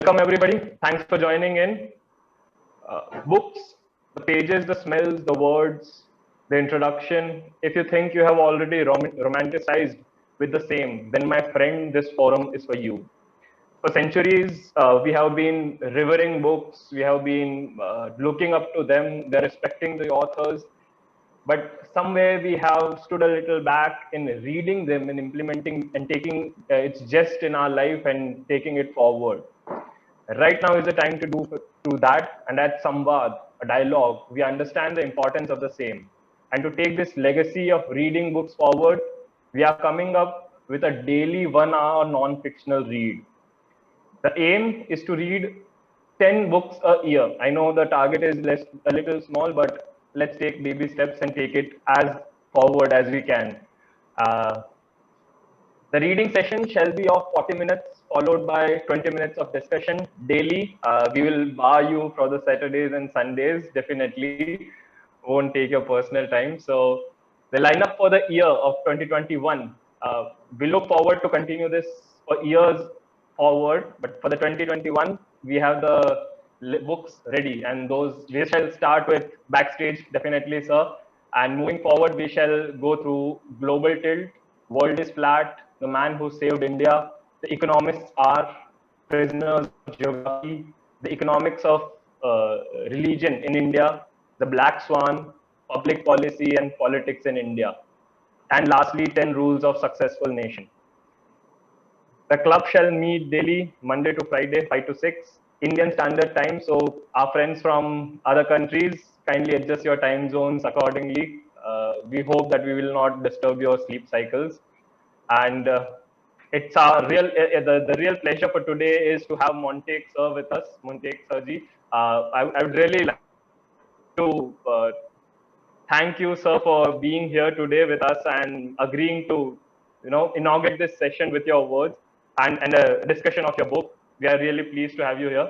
Welcome everybody. Thanks for joining in. Books, the pages, the smells, the words, the introduction. If you think you have already romanticized with the same, then my friend, this forum is for you. For centuries, we have been revering books. We have been looking up to them. They're respecting the authors. But somewhere we have stood a little back in reading them and implementing and taking its jest in our life and taking it forward. Right now is the time to do that, and at Samvaad, a dialogue, we understand the importance of the same. And to take this legacy of reading books forward, we are coming up with a daily 1 hour non-fictional read. The aim is to read 10 books a year. I know the target is a little small, but let's take baby steps and take it as forward as we can. Uh, the reading session shall be of 40 minutes, followed by 20 minutes of discussion daily. We will bar you for the Saturdays and Sundays, definitely. Won't take your personal time. So, the lineup for the year of 2021, we look forward to continue this for years forward. But for the 2021, we have the books ready, and those we shall start with Backstage, definitely, sir. And moving forward, we shall go through Global Tilt, World is Flat, The Man Who Saved India, The Economists Are, Prisoners of Geography, The Economics of Religion in India, The Black Swan, Public Policy and Politics in India, and lastly, 10 Rules of Successful Nation. The club shall meet daily, Monday to Friday, 5 to 6, Indian Standard Time. So our friends from other countries, kindly adjust your time zones accordingly. We hope that we will not disturb your sleep cycles. And it's our the real pleasure for today is to have Montek sir with us, Montek sirji. I would really like to thank you, sir, for being here today with us and agreeing to, inaugurate this session with your words and a discussion of your book. We are really pleased to have you here.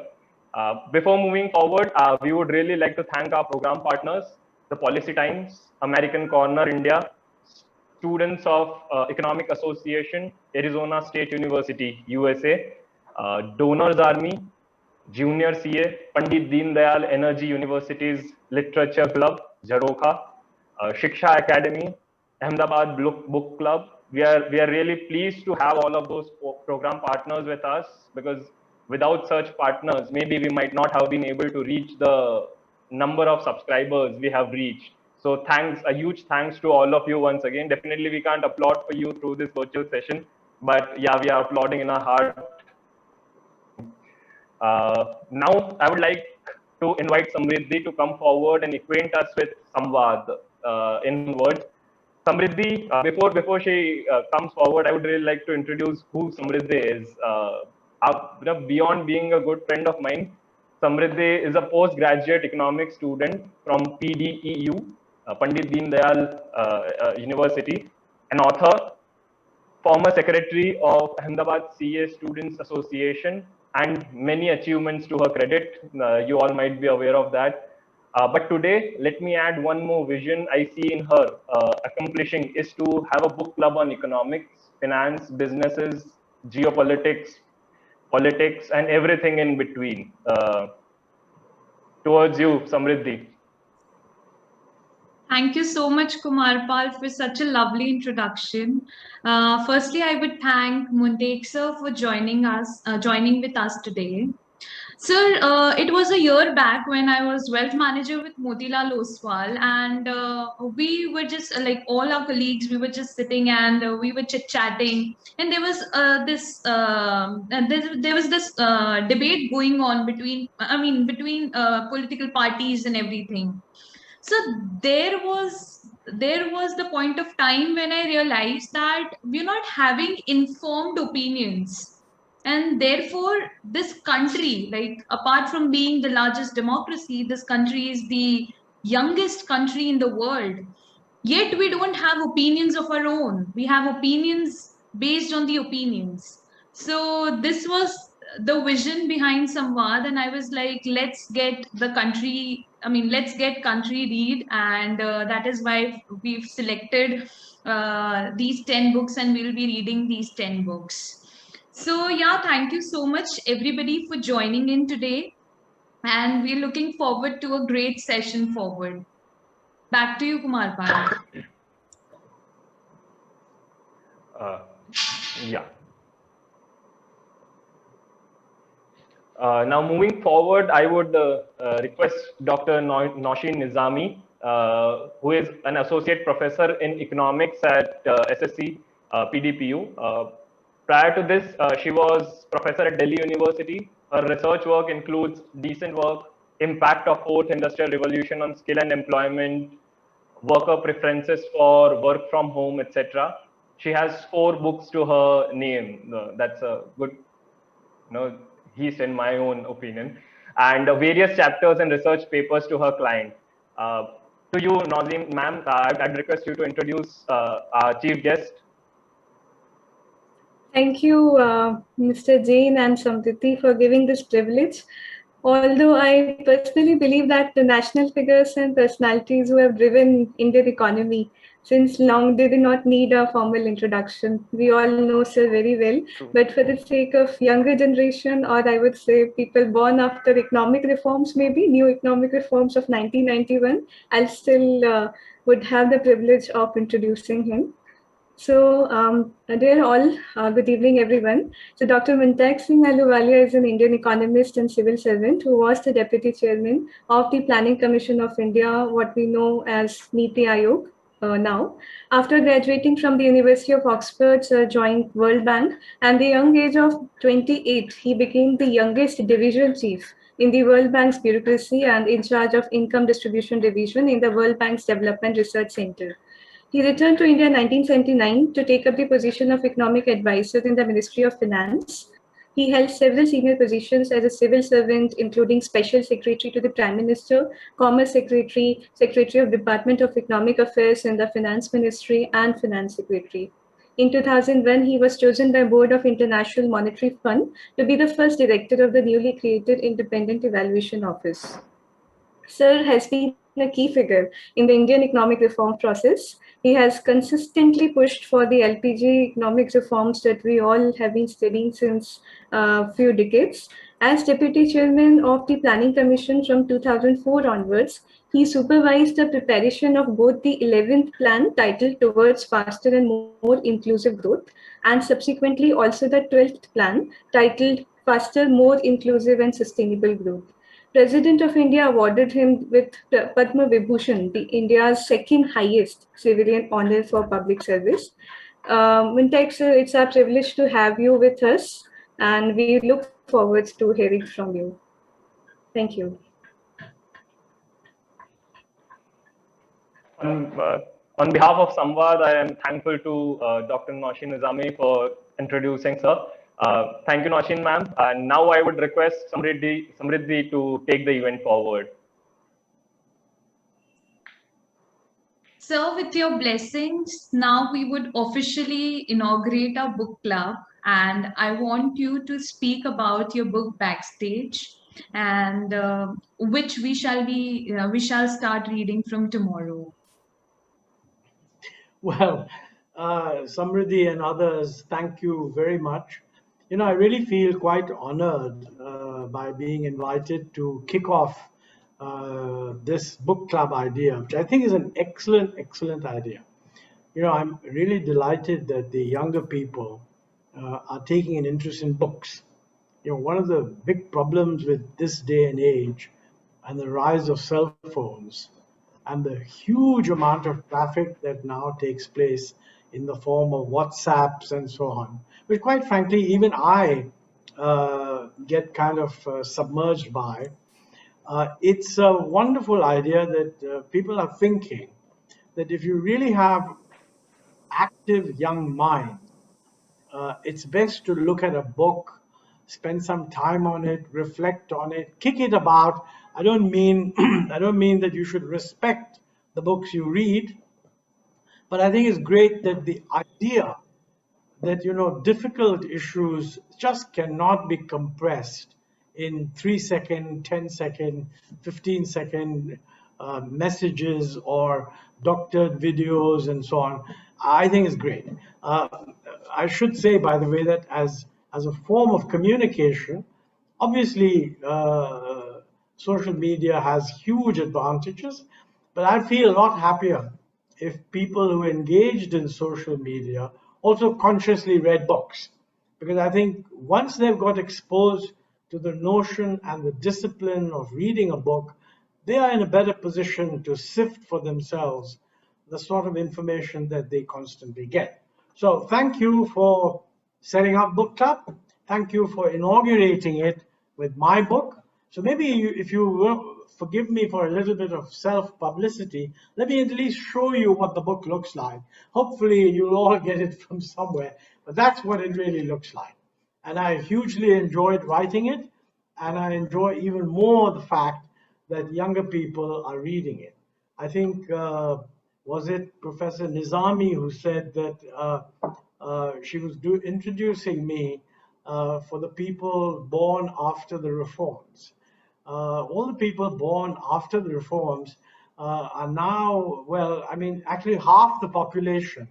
Before moving forward, we would really like to thank our program partners, the Policy Times, American Corner India, students of Economic Association, Arizona State University, USA, Donors Army, Junior CA, Pandit Deen Dayal Energy University's Literature Club, Jharokha, Shiksha Academy, Ahmedabad Book Club. We are really pleased to have all of those program partners with us, because without such partners, maybe we might not have been able to reach the number of subscribers we have reached. So thanks, a huge thanks to all of you once again. Definitely we can't applaud for you through this virtual session, but yeah, we are applauding in our heart. Now I would like to invite Samriddhi to come forward and acquaint us with Samvaad in words. Samriddhi, before she comes forward, I would really like to introduce who Samriddhi is. Beyond being a good friend of mine, Samriddhi is a postgraduate economics student from PDEU, Pandit Deen Dayal University, an author, former secretary of Ahmedabad CA Students Association, and many achievements to her credit. You all might be aware of that. But today, let me add one more vision I see in her accomplishing is to have a book club on economics, finance, businesses, geopolitics, politics, and everything in between. Towards you, Samriddhi. Thank you so much, Kumarpal, for such a lovely introduction. Firstly, I would thank Montek sir for joining with us today. Sir, it was a year back when I was wealth manager with Motilal Oswal, and we were just like all our colleagues, we were just sitting and we were chit-chatting, and there was this debate going on between political parties and everything. So there was the point of time when I realized that we're not having informed opinions, and therefore this country, like apart from being the largest democracy, this country is the youngest country in the world, yet we don't have opinions of our own. We have opinions based on the opinions. So this was the vision behind Samvad, and I was like, let's get country read, and that is why we've selected these 10 books, and we'll be reading these 10 books. So, yeah, thank you so much, everybody, for joining in today. And we're looking forward to a great session forward. Back to you, Kumar Pal. Yeah. Now, moving forward, I would request Dr. Nausheen Nizami, who is an associate professor in economics at SSC PDPU. Prior to this, she was professor at Delhi University. Her research work includes decent work, impact of fourth industrial revolution on skill and employment, worker preferences for work from home, etc. She has 4 books to her name. That's a good, he's in my own opinion, and various chapters and research papers to her client. Uh, to you, Nazim, ma'am, I'd request you to introduce our chief guest. Thank you, Mr. Jain and Samriti, for giving this privilege. Although I personally believe that the national figures and personalities who have driven Indian economy since long, they do not need a formal introduction. We all know Sir very well. True. But for the sake of younger generation, or I would say people born after economic reforms, maybe new economic reforms of 1991, I'll still would have the privilege of introducing him. So, dear all, good evening, everyone. So, Dr. Montek Singh Ahluwalia is an Indian economist and civil servant who was the deputy chairman of the Planning Commission of India, what we know as Niti Aayog now. After graduating from the University of Oxford, Sir joined World Bank. At the young age of 28, he became the youngest division chief in the World Bank's bureaucracy and in charge of income distribution division in the World Bank's Development Research Center. He returned to India in 1979 to take up the position of economic advisor in the Ministry of Finance. He held several senior positions as a civil servant, including Special Secretary to the Prime Minister, Commerce Secretary, Secretary of Department of Economic Affairs in the Finance Ministry, and Finance Secretary. In 2001, he was chosen by Board of International Monetary Fund to be the first director of the newly created Independent Evaluation Office. Sir has been a key figure in the Indian economic reform process. He has consistently pushed for the LPG economic reforms that we all have been studying since a few decades. As Deputy Chairman of the Planning Commission from 2004 onwards, he supervised the preparation of both the 11th plan titled Towards Faster and More Inclusive Growth and subsequently also the 12th plan titled Faster, More Inclusive and Sustainable Growth. President of India awarded him with Padma Vibhushan, the India's second highest civilian honor for public service. Montek, sir, it's our privilege to have you with us, and we look forward to hearing from you. Thank you. On behalf of Samvaad, I am thankful to Dr. Nausheen Nizami for introducing sir. Thank you, Nausheen ma'am. And now I would request Samriddhi to take the event forward. So, with your blessings, now we would officially inaugurate our book club. And I want you to speak about your book Backstage, and which we shall start reading from tomorrow. Well, Samriddhi and others, thank you very much. I really feel quite honored by being invited to kick off this book club idea, which I think is an excellent, excellent idea. I'm really delighted that the younger people are taking an interest in books. One of the big problems with this day and age and the rise of cell phones and the huge amount of traffic that now takes place in the form of WhatsApps and so on, which quite frankly, even I get kind of submerged by. It's a wonderful idea that people are thinking that if you really have active young mind, it's best to look at a book, spend some time on it, reflect on it, kick it about. I don't mean I don't mean that you should respect the books you read, but I think it's great that the idea that difficult issues just cannot be compressed in 3 second, 10 second, 15 second messages or doctored videos and so on. I think it's great. I should say, by the way, that as as a form of communication. Obviously, social media has huge advantages, but I'd feel a lot happier if people who engaged in social media also consciously read books. Because I think once they've got exposed to the notion and the discipline of reading a book, they are in a better position to sift for themselves the sort of information that they constantly get. So thank you for setting up book club. Thank you for inaugurating it with my book. So maybe if you will forgive me for a little bit of self-publicity, let me at least show you what the book looks like. Hopefully you'll all get it from somewhere, but that's what it really looks like. And I hugely enjoyed writing it, and I enjoy even more the fact that younger people are reading it. I think, was it Professor Nizami who said that she was introducing me for the people born after the reforms. All the people born after the reforms are now, well, I mean, actually half the population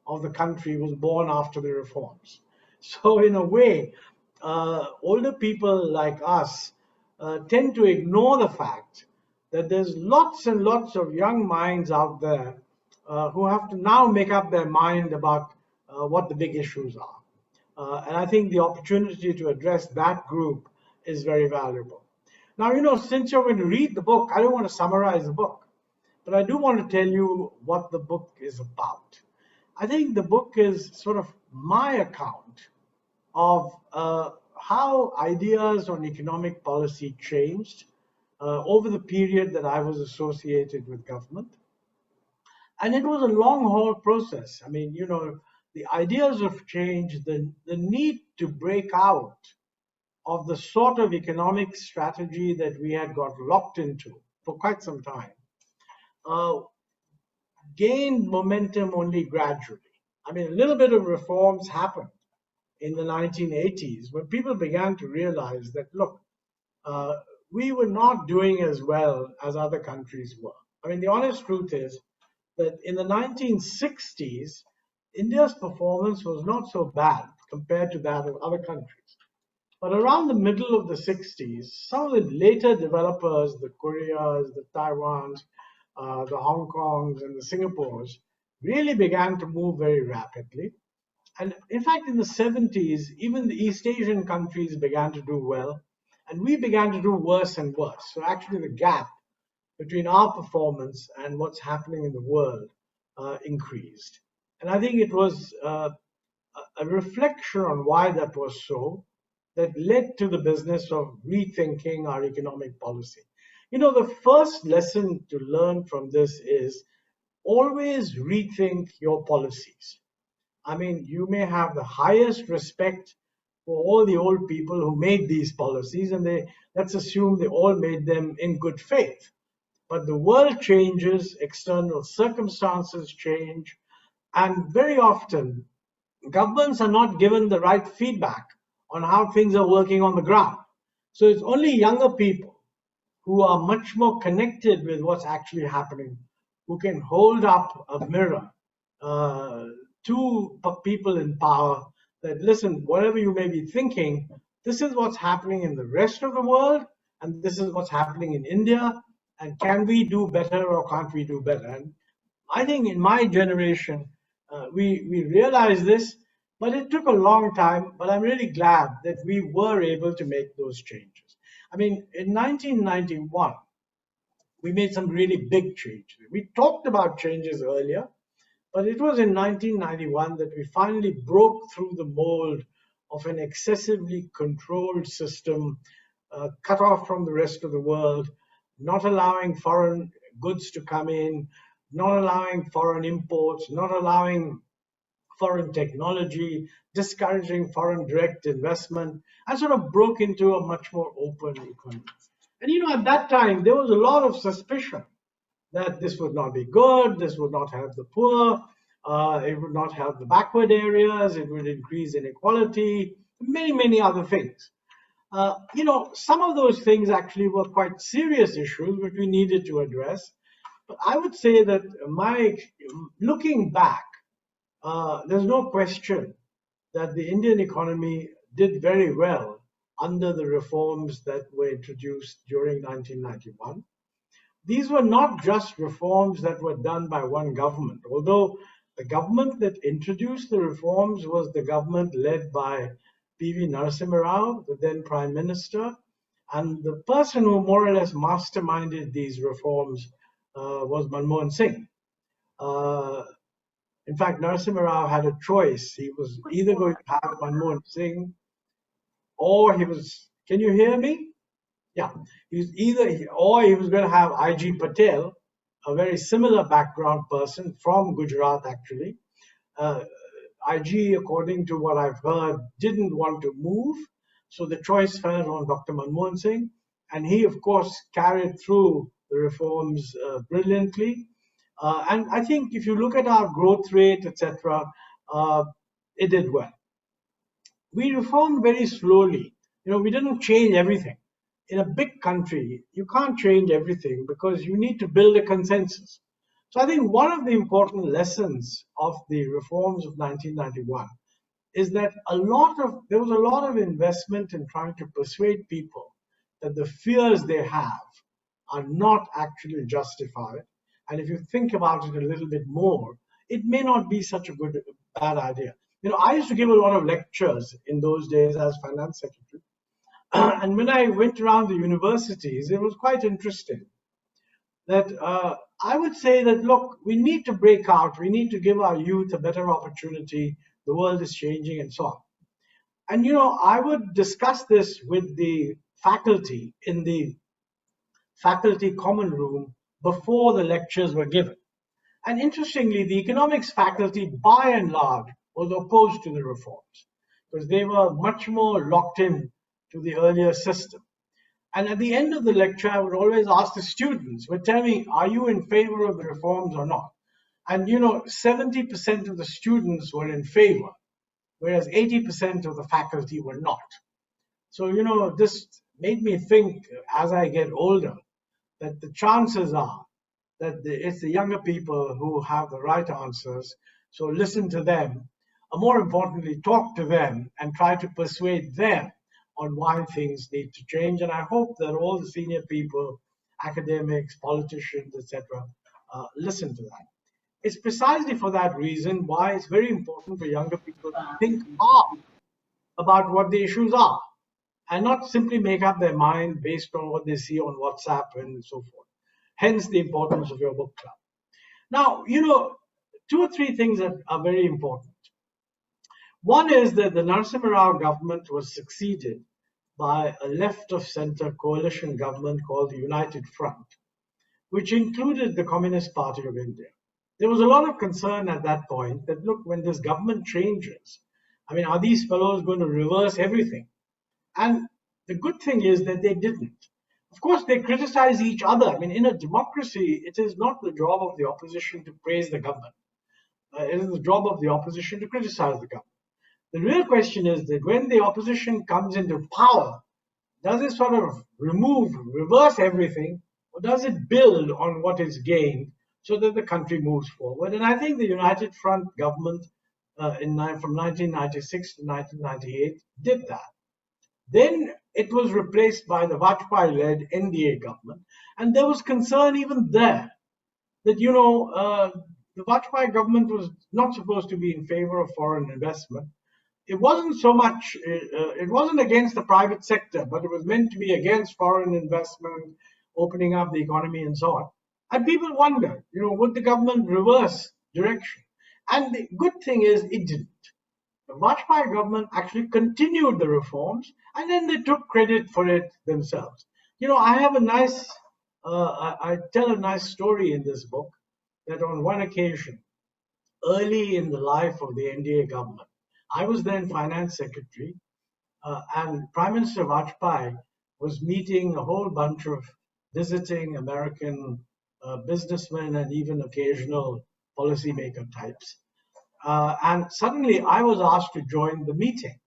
of the country was born after the reforms. So in a way, older people like us tend to ignore the fact that there's lots and lots of young minds out there who have to now make up their mind about what the big issues are. And I think the opportunity to address that group is very valuable. Now, since you're going to read the book, I don't want to summarize the book, but I do want to tell you what the book is about. I think the book is sort of my account of how ideas on economic policy changed over the period that I was associated with government. And it was a long haul process. I mean, the ideas of change, the need to break out of the sort of economic strategy that we had got locked into for quite some time, gained momentum only gradually. I mean, a little bit of reforms happened in the 1980s when people began to realize that, look, we were not doing as well as other countries were. I mean, the honest truth is that in the 1960s, India's performance was not so bad compared to that of other countries. But around the middle of the 60s, some of the later developers, the Koreas, the Taiwans, the Hong Kongs, and the Singapores, really began to move very rapidly. And in fact, in the 70s, even the East Asian countries began to do well, and we began to do worse and worse. So actually, the gap between our performance and what's happening in the world increased. And I think it was a reflection on why that was so that led to the business of rethinking our economic policy. The first lesson to learn from this is always rethink your policies. I mean, you may have the highest respect for all the old people who made these policies, and let's assume they all made them in good faith. But the world changes, external circumstances change, and very often governments are not given the right feedback on how things are working on the ground. So it's only younger people who are much more connected with what's actually happening who can hold up a mirror to people in power that, listen, whatever you may be thinking, this is what's happening in the rest of the world, and this is what's happening in India, and can we do better or can't we do better? And I think in my generation, we realized this, but it took a long time, but I'm really glad that we were able to make those changes. I mean, in 1991, we made some really big changes. We talked about changes earlier, but it was in 1991 that we finally broke through the mold of an excessively controlled system, cut off from the rest of the world, not allowing foreign goods to come in, not allowing foreign imports, not allowing foreign technology, discouraging foreign direct investment, and sort of broke into a much more open economy. And at that time, there was a lot of suspicion that this would not be good, this would not help the poor, it would not help the backward areas, it would increase inequality, many, many other things. Some of those things actually were quite serious issues which we needed to address. But I would say that looking back, there's no question that the Indian economy did very well under the reforms that were introduced during 1991. These were not just reforms that were done by one government, although the government that introduced the reforms was the government led by P.V. Narasimha Rao, the then Prime Minister, and the person who more or less masterminded these reforms was Manmohan Singh. In fact, Narasimha Rao had a choice. He was either going to have Manmohan Singh or he was, can you hear me? Yeah, he was he was going to have I.G. Patel, a very similar background person from Gujarat actually. IG, according to what I've heard, didn't want to move, so the choice fell on Dr. Manmohan Singh, and he, of course, carried through the reforms brilliantly. And I think if you look at our growth rate, etc., it did well. We reformed very slowly. We didn't change everything. In a big country, you can't change everything because you need to build a consensus. So I think one of the important lessons of the reforms of 1991 is that there was a lot of investment in trying to persuade people that the fears they have are not actually justified. And if you think about it a little bit more, it may not be such a bad idea. I used to give a lot of lectures in those days as finance secretary. And when I went around the universities, it was quite interesting that I would say that, look, we need to break out. We need to give our youth a better opportunity. The world is changing and so on. And, I would discuss this with the faculty in the faculty common room before the lectures were given. And interestingly, the economics faculty, by and large, was opposed to the reforms because they were much more locked in to the earlier system. And at the end of the lecture, I would always ask the students, tell me, are you in favor of the reforms or not? And 70% of the students were in favor, whereas 80% of the faculty were not. So, this made me think as I get older that the chances are that it's the younger people who have the right answers. So listen to them, or more importantly, talk to them and try to persuade them on why things need to change. And I hope that all the senior people, academics, politicians, etc., listen to that. It's precisely for that reason why it's very important for younger people to think hard about what the issues are and not simply make up their mind based on what they see on WhatsApp and so forth. Hence the importance of your book club. Now, 2 or 3 things that are very important. One is that the Narasimha Rao government was succeeded by a left-of-center coalition government called the United Front, which included the Communist Party of India. There was a lot of concern at that point that, look, when this government changes, are these fellows going to reverse everything? And the good thing is that they didn't. Of course, they criticize each other. In a democracy, it is not the job of the opposition to praise the government. It is the job of the opposition to criticize the government. The real question is that when the opposition comes into power, does it sort of reverse everything, or does it build on what is gained so that the country moves forward? And I think the United Front government from 1996 to 1998 did that. Then it was replaced by the Vajpayee-led NDA government, and there was concern even there that, the Vajpayee government was not supposed to be in favor of foreign investment. It wasn't so much, it wasn't against the private sector, but it was meant to be against foreign investment, opening up the economy and so on. And people wondered, would the government reverse direction? And the good thing is it didn't. The Vajpayee government actually continued the reforms, and then they took credit for it themselves. I have I tell a nice story in this book that on one occasion, early in the life of the NDA government, I was then finance secretary, and Prime Minister Vajpayee was meeting a whole bunch of visiting American businessmen and even occasional policymaker types. And suddenly I was asked to join the meeting.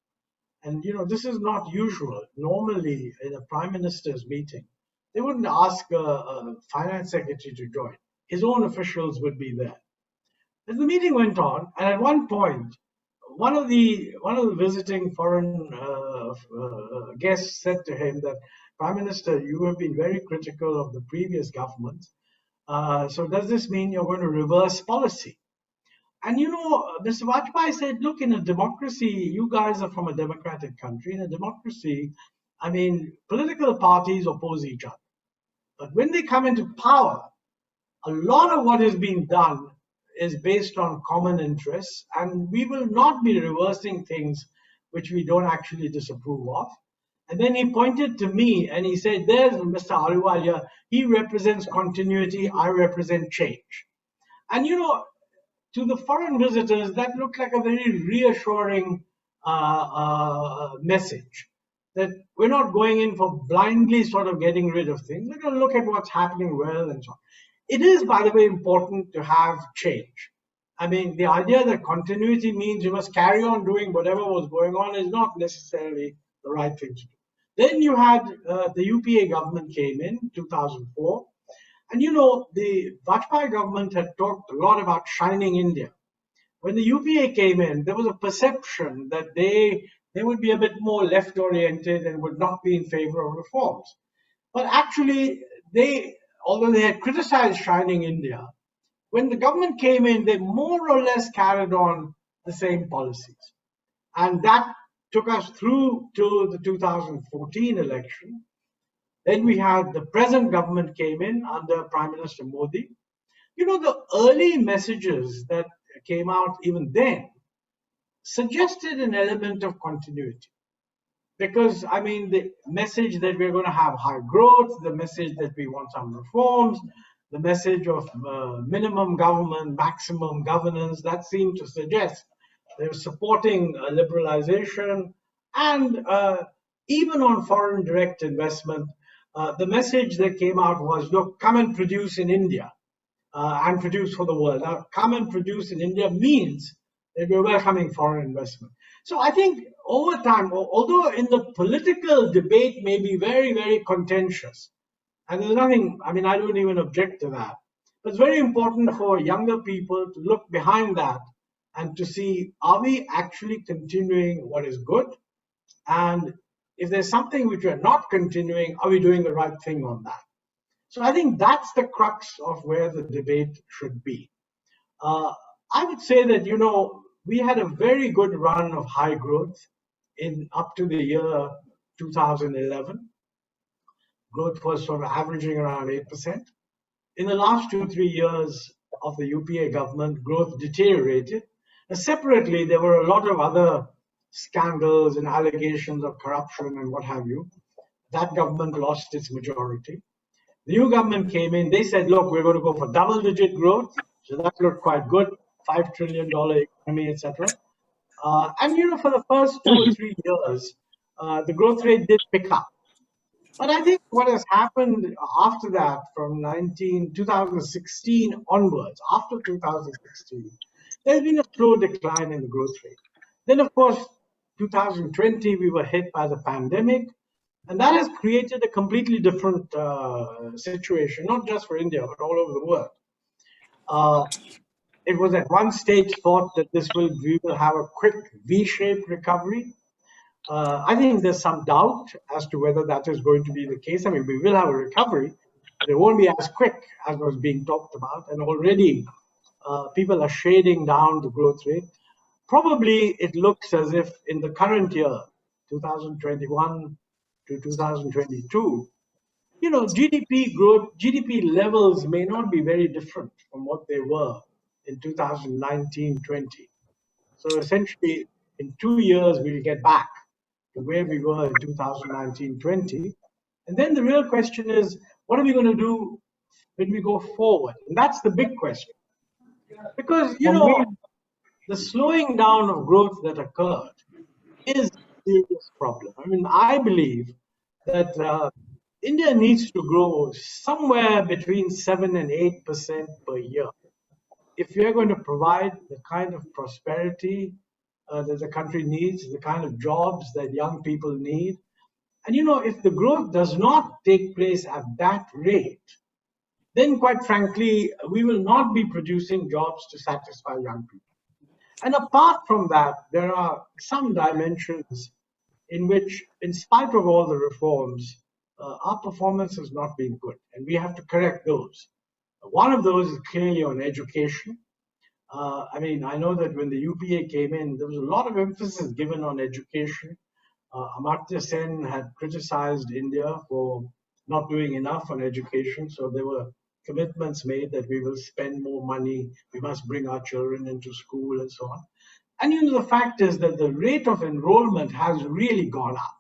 And, this is not usual. Normally, in a prime minister's meeting, they wouldn't ask a finance secretary to join. His own officials would be there. As the meeting went on, and at one point, one of the visiting foreign guests said to him that, Prime Minister, you have been very critical of the previous government. So does this mean you're going to reverse policy? And Mr. Vajpayee said, look, in a democracy, you guys are from a democratic country. In a democracy, I mean, political parties oppose each other. But when they come into power, a lot of what is being done is based on common interests, and we will not be reversing things which we don't actually disapprove of. And then he pointed to me and he said, there's Mr. Ahluwalia, he represents continuity, I represent change. And to the foreign visitors, that looked like a very reassuring message, that we're not going in for blindly sort of getting rid of things. We're going to look at what's happening well and so on. It is, by the way, important to have change. I mean, the idea that continuity means you must carry on doing whatever was going on is not necessarily the right thing to do. Then you had the UPA government came in 2004. And the Vajpayee government had talked a lot about shining India. When the UPA came in, there was a perception that they would be a bit more left-oriented and would not be in favor of reforms. But actually, although they had criticized shining India, when the government came in, they more or less carried on the same policies. And that took us through to the 2014 election. Then we had the present government came in under Prime Minister Modi. The early messages that came out even then suggested an element of continuity. Because, I mean, the message that we're going to have high growth, the message that we want some reforms, the message of minimum government, maximum governance, that seemed to suggest they were supporting liberalization. And even on foreign direct investment, the message that came out was, look, come and produce in India and produce for the world. Now, come and produce in India means that we're welcoming foreign investment. So I think over time, although in the political debate may be very, very contentious, and there's nothing, I mean, I don't even object to that, but it's very important for younger people to look behind that and to see, are we actually continuing what is good? And if there's something which we're not continuing, are we doing the right thing on that? So I think that's the crux of where the debate should be. I would say that, we had a very good run of high growth up to the year 2011. Growth was sort of averaging around 8%. In the last 2-3 years of the UPA government, growth deteriorated. And separately, there were a lot of other scandals and allegations of corruption and what have you. That government lost its majority. The new government came in, they said, look, we're going to go for double-digit growth. So that looked quite good, $5 trillion economy, etc. And for the first 2 or 3 years, the growth rate did pick up. But I think what has happened after that, from 2016 onwards, after 2016, there's been a slow decline in the growth rate. Then, of course, 2020, we were hit by the pandemic, and that has created a completely different situation, not just for India, but all over the world. It was at one stage thought that we will have a quick V-shaped recovery. I think there's some doubt as to whether that is going to be the case. I mean, we will have a recovery, but it won't be as quick as was being talked about. And already people are shading down the growth rate. Probably it looks as if in the current year, 2021 to 2022, GDP growth, GDP levels may not be very different from what they were in 2019-20. So essentially, in 2 years, we'll get back to where we were in 2019-20. And then the real question is, what are we going to do when we go forward? And that's the big question. Because, the slowing down of growth that occurred is a serious problem. I mean, I believe that India needs to grow somewhere between 7 and 8% per year if we are going to provide the kind of prosperity that the country needs, the kind of jobs that young people need. And if the growth does not take place at that rate, then quite frankly, we will not be producing jobs to satisfy young people. And apart from that, there are some dimensions in which, in spite of all the reforms, our performance has not been good, and we have to correct those. One of those is clearly on education. I mean, I know that when the UPA came in, there was a lot of emphasis given on education. Amartya Sen had criticized India for not doing enough on education, so there were commitments made that we will spend more money, we must bring our children into school and so on. And you know, the fact is that the rate of enrollment has really gone up.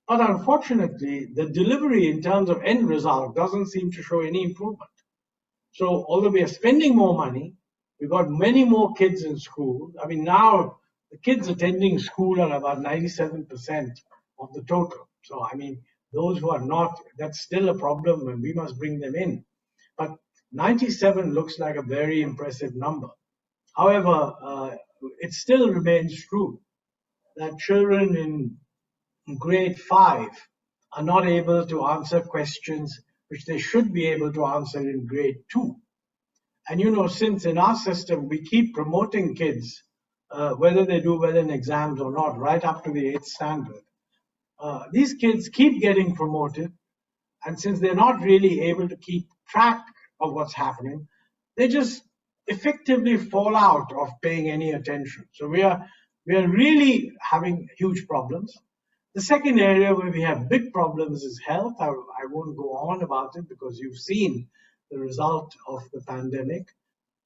But unfortunately, the delivery in terms of end result doesn't seem to show any improvement. So although we are spending more money, we've got many more kids in school. I mean, now the kids attending school are about 97% of the total. So, I mean, those who are not, that's still a problem and we must bring them in. But 97 looks like a very impressive number. However, it still remains true that children in grade 5 are not able to answer questions which they should be able to answer in grade 2. And you know, since in our system we keep promoting kids, whether they do well in exams or not, right up to the 8th standard, these kids keep getting promoted. And since they're not really able to keep track of what's happening, they just effectively fall out of paying any attention. So we are really having huge problems. The second area where we have big problems is health. I won't go on about it because you've seen the result of the pandemic.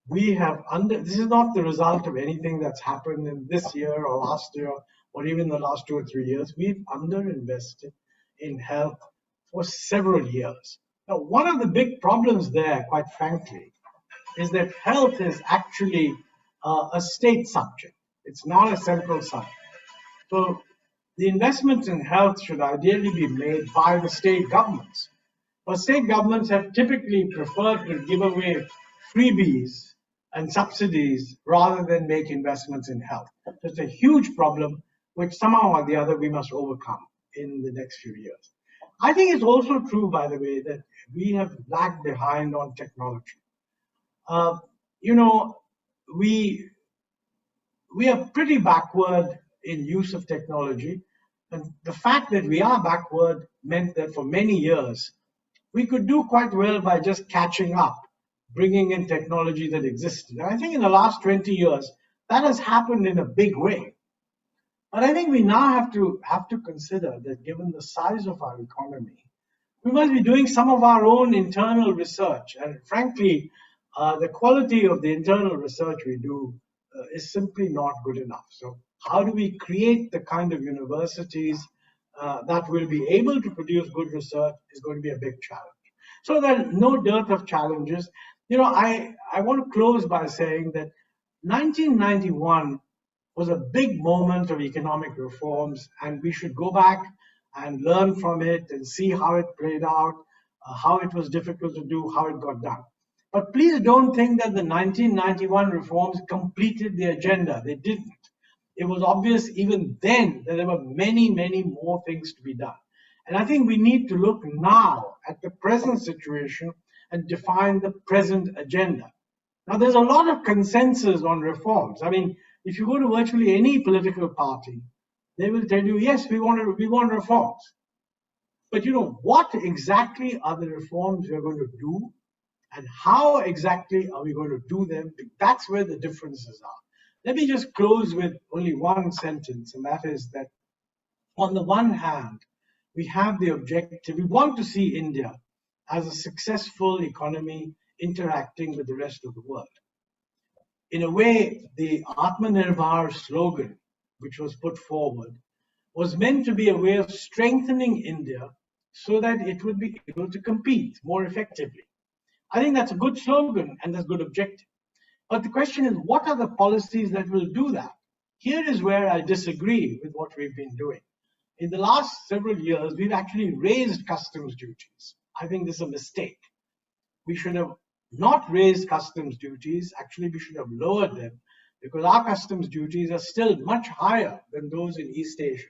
We have this is not the result of anything that's happened in this year or last year or even the last 2 or 3 years. We've underinvested in health for several years. Now, one of the big problems there, quite frankly, is that health is actually a state subject. It's not a central subject. So the investments in health should ideally be made by the state governments. But state governments have typically preferred to give away freebies and subsidies rather than make investments in health. So it's a huge problem which somehow or the other we must overcome in the next few years. I think it's also true, by the way, that we have lagged behind on technology. You know, we are pretty backward in use of technology. And the fact that we are backward meant that for many years, we could do quite well by just catching up, bringing in technology that existed. And I think in the last 20 years, that has happened in a big way. But I think we now have to consider that given the size of our economy, we must be doing some of our own internal research. And frankly, the quality of the internal research we do is simply not good enough. So how do we create the kind of universities that will be able to produce good research is going to be a big challenge. So there's no dearth of challenges. You know, I want to close by saying that 1991 was a big moment of economic reforms, and we should go back and learn from it and see how it played out, how it was difficult to do, how it got done. But please don't think that the 1991 reforms completed the agenda. They didn't. It was obvious even then that there were many, many more things to be done. And I think we need to look now at the present situation and define the present agenda. Now, there's a lot of consensus on reforms. I mean, if you go to virtually any political party, they will tell you, yes, we want reforms. But you know, what exactly are the reforms we're going to do? And how exactly are we going to do them? That's where the differences are. Let me just close with only one sentence, and that is that on the one hand, we have the objective, we want to see India as a successful economy interacting with the rest of the world. In a way, the Atmanirbhar slogan, which was put forward, was meant to be a way of strengthening India so that it would be able to compete more effectively. I think that's a good slogan and that's a good objective. But the question is, what are the policies that will do that? Here is where I disagree with what we've been doing. In the last several years, we've actually raised customs duties. I think this is a mistake. We should have not raised customs duties. Actually, we should have lowered them because our customs duties are still much higher than those in East Asia.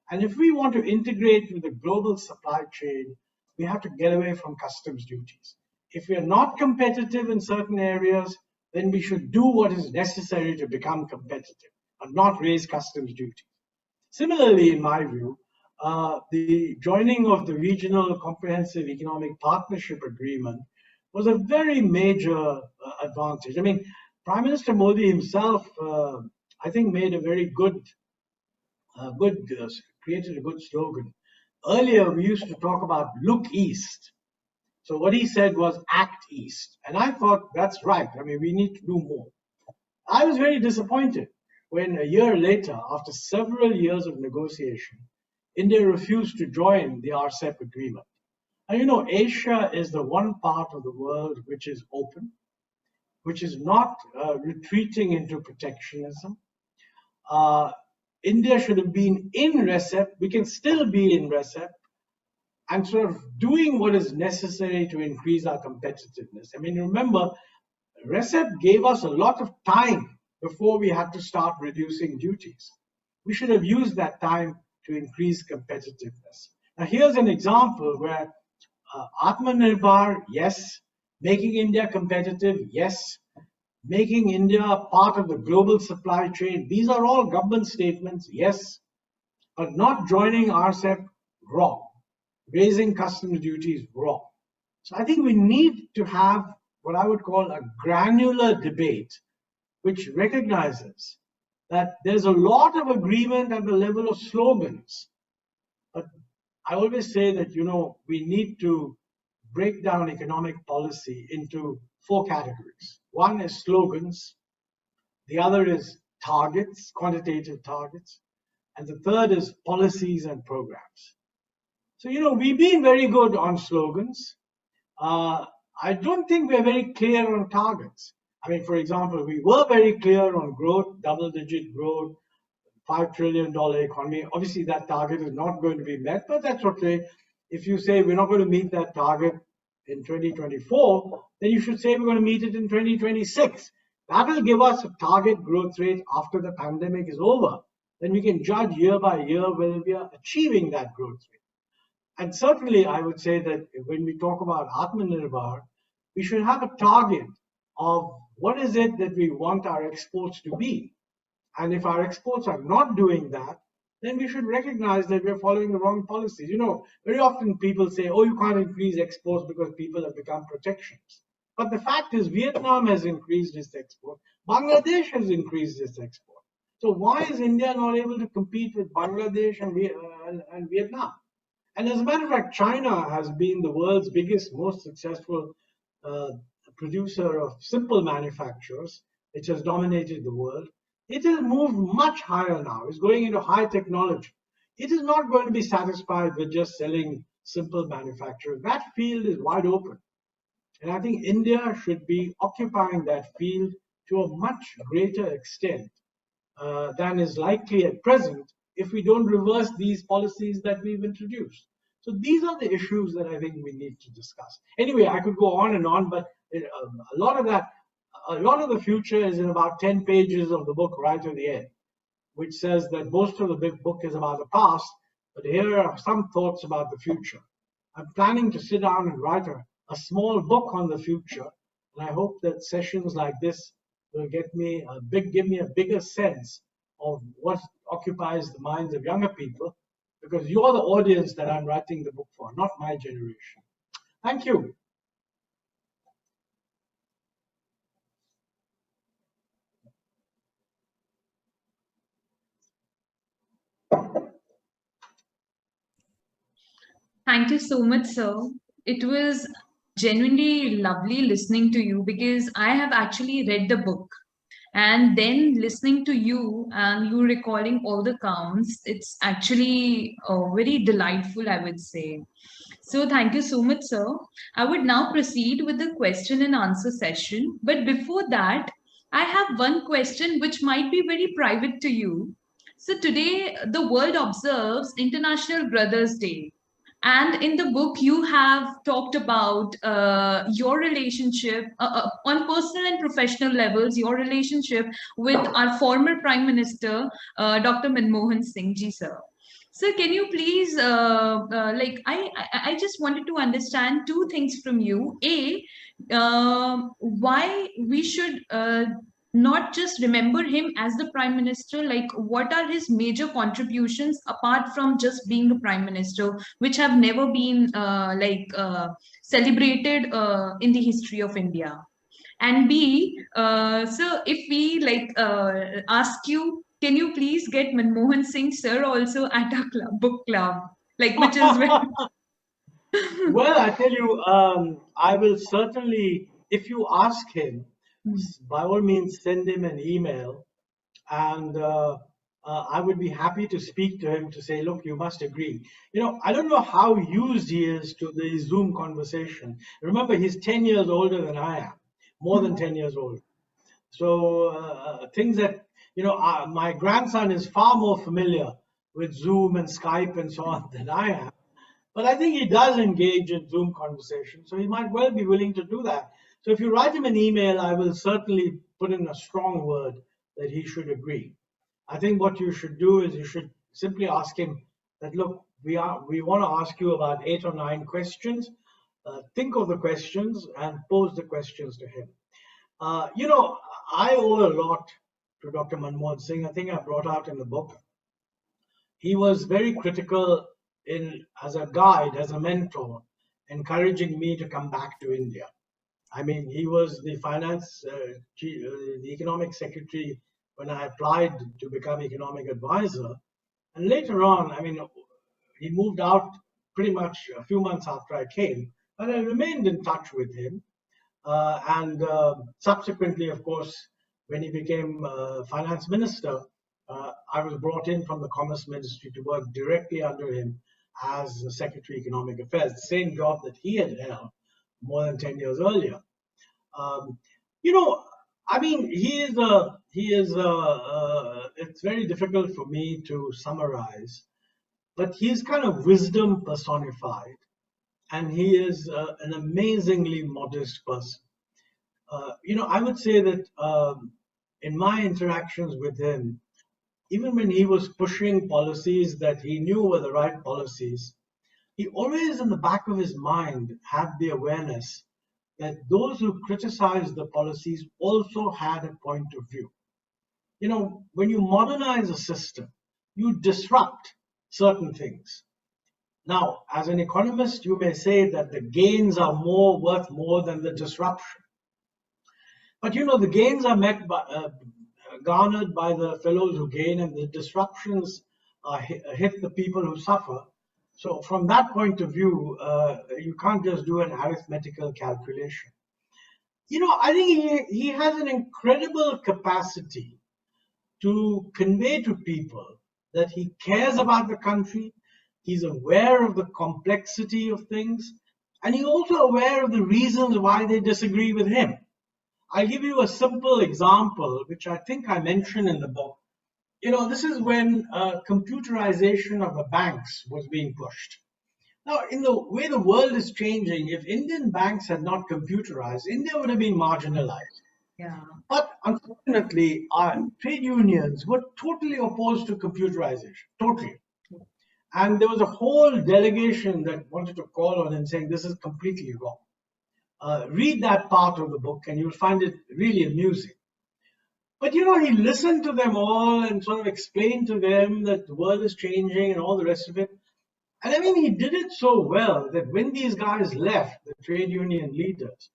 And if we want to integrate with the global supply chain, we have to get away from customs duties. If we are not competitive in certain areas, then we should do what is necessary to become competitive and not raise customs duty. Similarly, in my view, the joining of the Regional Comprehensive Economic Partnership Agreement was a very major advantage. I mean, Prime Minister Modi himself, I think, made a very created a good slogan. Earlier, we used to talk about look east. So what he said was act east. And I thought that's right. I mean, we need to do more. I was very disappointed when a year later, after several years of negotiation, India refused to join the RCEP agreement. And you know, Asia is the one part of the world which is open, which is not retreating into protectionism. India should have been in RCEP. We can still be in RCEP and sort of doing what is necessary to increase our competitiveness. I mean, remember, RCEP gave us a lot of time before we had to start reducing duties. We should have used that time to increase competitiveness. Now, here's an example where Atmanirbhar, yes. Making India competitive, yes. Making India part of the global supply chain, these are all government statements, yes. But not joining RCEP, wrong. Raising customs duties, wrong. So I think we need to have what I would call a granular debate, which recognizes that there's a lot of agreement at the level of slogans. But I always say that, you know, we need to break down economic policy into 4 categories. One is slogans, the other is targets, quantitative targets, and the third is policies and programs. So, you know, we've been very good on slogans. I don't think we're very clear on targets. I mean, for example, we were very clear on growth, double-digit growth, $5 trillion economy. Obviously, that target is not going to be met, but that's okay. If you say we're not going to meet that target in 2024, then you should say we're going to meet it in 2026. That will give us a target growth rate after the pandemic is over. Then we can judge year by year whether we are achieving that growth rate. And certainly, I would say that when we talk about Atmanirbhar, we should have a target of what is it that we want our exports to be. And if our exports are not doing that, then we should recognize that we're following the wrong policies. You know, very often people say, oh, you can't increase exports because people have become protectionists. But the fact is, Vietnam has increased its export. Bangladesh has increased its export. So why is India not able to compete with Bangladesh and Vietnam? And as a matter of fact, China has been the world's biggest, most successful producer of simple manufacturers, which has dominated the world. It has moved much higher now. It's going into high technology. It is not going to be satisfied with just selling simple manufacturers. That field is wide open. And I think India should be occupying that field to a much greater extent than is likely at present if we don't reverse these policies that we've introduced. So these are the issues that I think we need to discuss. Anyway, I could go on and on, but a lot of the future is in about 10 pages of the book right at the end, which says that most of the big book is about the past, but here are some thoughts about the future. I'm planning to sit down and write a small book on the future, and I hope that sessions like this will give me a bigger sense of what occupies the minds of younger people, because you're the audience that I'm writing the book for, not my generation. Thank you. Thank you so much, sir. It was genuinely lovely listening to you because I have actually read the book. And then listening to you and you recalling all the counts, it's actually very delightful, I would say. So thank you so much, sir. I would now proceed with the question and answer session. But before that, I have one question which might be very private to you. So today, the world observes International Brothers' Day. And in the book, you have talked about your relationship on personal and professional levels, your relationship with our former Prime Minister, Dr. Manmohan Singh ji, sir. So can you please, like, I just wanted to understand two things from you. Why we should not just remember him as the prime minister, like what are his major contributions apart from just being a prime minister, which have never been celebrated in the history of India? And B, so if we ask you, can you please get Manmohan Singh sir also at a book club, like which is very Well, I tell you, I will certainly, if you ask him, by all means, send him an email, and I would be happy to speak to him to say, look, you must agree. I don't know how used he is to the Zoom conversation. Remember, he's 10 years older than I am, more than 10 years old. So things that, my grandson is far more familiar with Zoom and Skype and so on than I am. But I think he does engage in Zoom conversation, so he might well be willing to do that. So if you write him an email, I will certainly put in a strong word that he should agree. I think what you should do is you should simply ask him that, look, we want to ask you about 8 or 9 questions. Think of the questions and pose the questions to him. I owe a lot to Dr. Manmohan Singh. I think I brought out in the book. He was very critical as a guide, as a mentor, encouraging me to come back to India. I mean, he was the the economic secretary when I applied to become economic advisor. And later on, I mean, he moved out pretty much a few months after I came, but I remained in touch with him. And subsequently, of course, when he became finance minister, I was brought in from the Commerce Ministry to work directly under him as the Secretary of Economic Affairs, the same job that he had held more than 10 years earlier. I mean, it's very difficult for me to summarize, but he's kind of wisdom personified, and he is an amazingly modest person. I would say that in my interactions with him, even when he was pushing policies that he knew were the right policies, he always in the back of his mind had the awareness that those who criticized the policies also had a point of view. When you modernize a system, you disrupt certain things. Now, as an economist, you may say that the gains are worth more than the disruption. But the gains are garnered by the fellows who gain, and the disruptions hit the people who suffer. So from that point of view, you can't just do an arithmetical calculation. I think he has an incredible capacity to convey to people that he cares about the country, he's aware of the complexity of things, and he's also aware of the reasons why they disagree with him. I'll give you a simple example, which I think I mentioned in the book. This is when computerization of the banks was being pushed. Now, in the way the world is changing, if Indian banks had not computerized, India would have been marginalized. yeah. But unfortunately, our trade unions were totally opposed to computerization, totally. And there was a whole delegation that wanted to call on him saying this is completely wrong. Read that part of the book and you'll find it really amusing. But he listened to them all and sort of explained to them that the world is changing and all the rest of it. And I mean, he did it so well that when these guys left, the trade union leaders,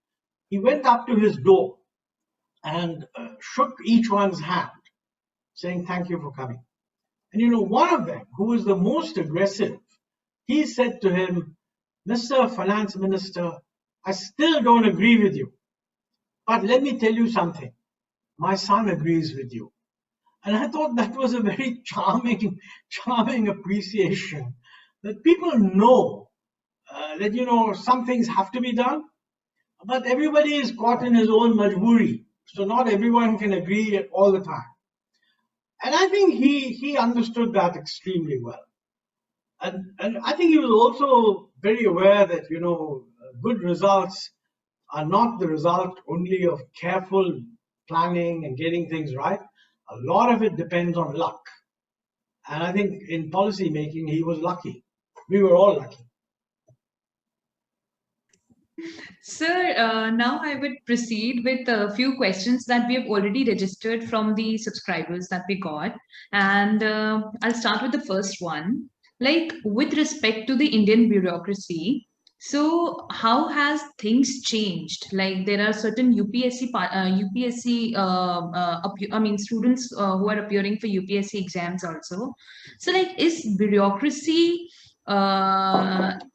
he went up to his door and shook each one's hand, saying, thank you for coming. And one of them, who was the most aggressive, he said to him, Mr. Finance Minister, I still don't agree with you. But let me tell you something. My son agrees with you. And I thought that was a very charming appreciation that people know that, some things have to be done, but everybody is caught in his own majboori. So not everyone can agree all the time. And I think he understood that extremely well. And I think he was also very aware that, good results are not the result only of careful planning and getting things right. A lot of it depends on luck. And I think in policy making, he was lucky. We were all lucky. Sir, now I would proceed with a few questions that we have already registered from the subscribers that we got. And I'll start with the first one. Like, with respect to the Indian bureaucracy, so how has things changed? Like, there are certain I mean, students who are appearing for UPSC exams also. So, like, is bureaucracy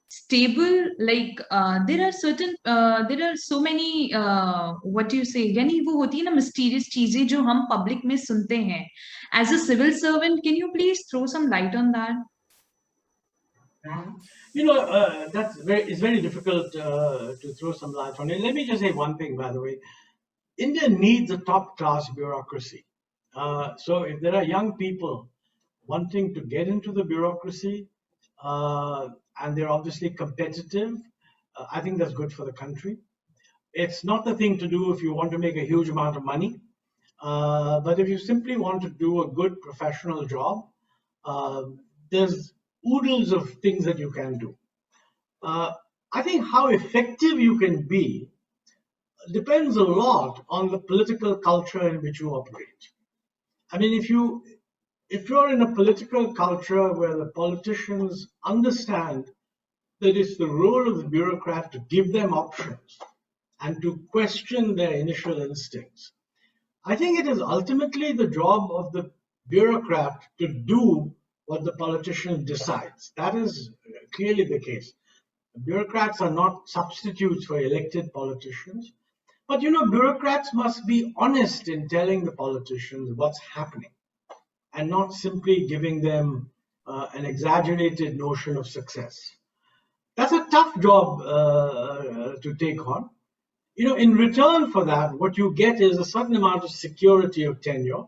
stable? Like there are so many what do you say, यानी वो होती है ना mysterious चीजें जो हम public में सुनते हैं. As a civil servant, can you please throw some light on that? It's very difficult to throw some light on it. Let me just say one thing, by the way. India needs a top-class bureaucracy. So if there are young people wanting to get into the bureaucracy, and they're obviously competitive, I think that's good for the country. It's not the thing to do if you want to make a huge amount of money, but if you simply want to do a good professional job, there's oodles of things that you can do. I think how effective you can be depends a lot on the political culture in which you operate. I mean, if you're in a political culture where the politicians understand that it's the role of the bureaucrat to give them options and to question their initial instincts, I think it is ultimately the job of the bureaucrat to do what the politician decides. That is clearly the case. Bureaucrats are not substitutes for elected politicians. But bureaucrats must be honest in telling the politicians what's happening and not simply giving them an exaggerated notion of success. That's a tough job to take on. In return for that, what you get is a certain amount of security of tenure.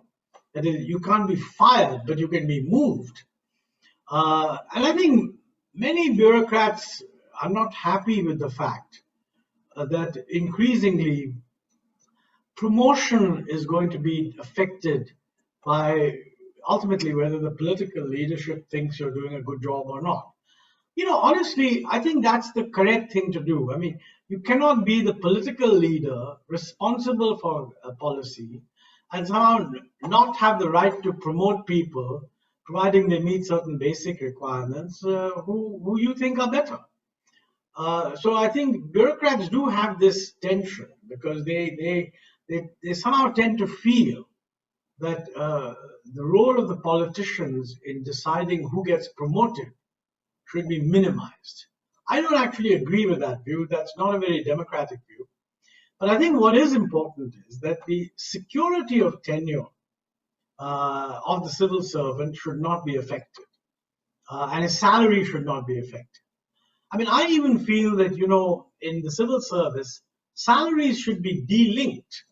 That is, you can't be fired, but you can be moved. And I think many bureaucrats are not happy with the fact that increasingly promotion is going to be affected by ultimately whether the political leadership thinks you're doing a good job or not. Honestly, I think that's the correct thing to do. I mean, you cannot be the political leader responsible for a policy and somehow not have the right to promote people, providing they meet certain basic requirements, who you think are better. So I think bureaucrats do have this tension because they somehow tend to feel that the role of the politicians in deciding who gets promoted should be minimized. I don't actually agree with that view. That's not a very democratic view. But I think what is important is that the security of tenure of the civil servant should not be affected, and his salary should not be affected. I mean, I even feel that, in the civil service, salaries should be delinked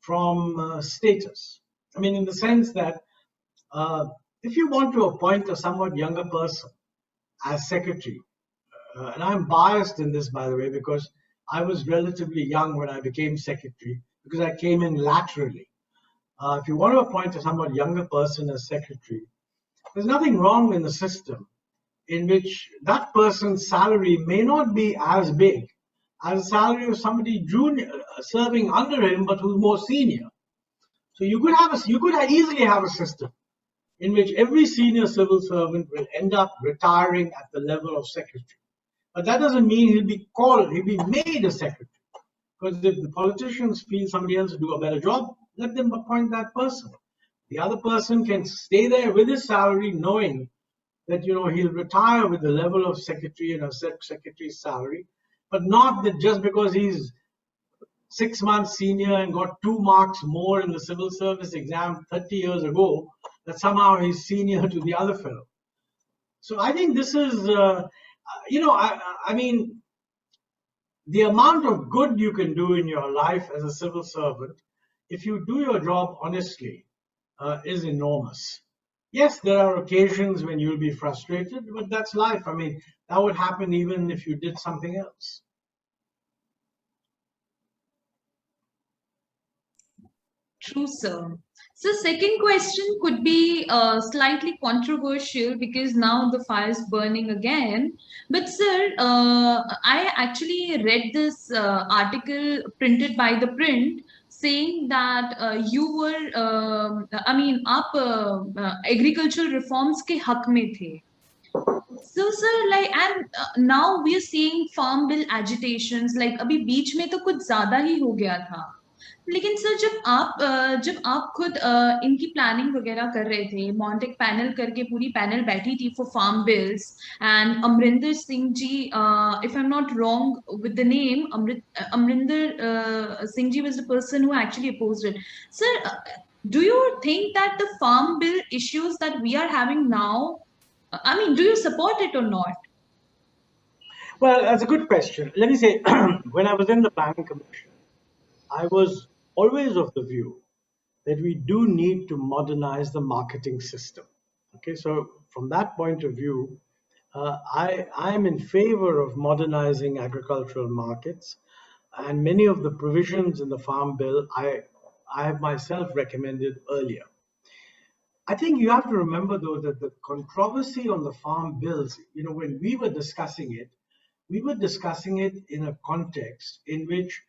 from status. I mean, in the sense that if you want to appoint a somewhat younger person as secretary, and I'm biased in this, by the way, because I was relatively young when I became secretary, because I came in laterally. If you want to appoint a somewhat younger person as secretary, there's nothing wrong in the system in which that person's salary may not be as big as the salary of somebody junior serving under him, but who's more senior. So you could easily have a system in which every senior civil servant will end up retiring at the level of secretary. But that doesn't mean he'll be made a secretary. Because if the politicians feel somebody else will do a better job, let them appoint that person. The other person can stay there with his salary, knowing that he'll retire with the level of secretary and a secretary's salary, but not that just because he's 6 months senior and got 2 marks more in the civil service exam 30 years ago, that somehow he's senior to the other fellow. So I think this is, I mean, the amount of good you can do in your life as a civil servant, if you do your job honestly, is enormous. Yes, there are occasions when you'll be frustrated, but that's life. I mean, that would happen even if you did something else. True, sir. So, second question could be slightly controversial because now the fire is burning again. But, sir, I actually read this article printed by the print saying that you were, I mean, आप agricultural reforms के हक में थे. So, sir, like, and now we are seeing farm bill agitations. Like, अभी बीच में तो कुछ ज़्यादा ही हो गया था. लेकिन सर जब आप खुद इनकी प्लानिंग वगैरह कर रहे थे, मॉन्टेक पैनल करके पूरी पैनल बैठी थी for farm bills, and Amarinder Singh ji, if I am not wrong with the name, Amarinder Singh ji was the person who actually opposed it. Sir, do you think that the farm bill issues that we are having now, I mean, do you support it or not? Well, that's a good question. Let me say, when I was in the Planning Commission, I was always of the view that we do need to modernize the marketing system. Okay, so from that point of view, I am in favor of modernizing agricultural markets, and many of the provisions in the Farm Bill I have myself recommended earlier. I think you have to remember, though, that the controversy on the farm bills, when we were discussing it in a context in which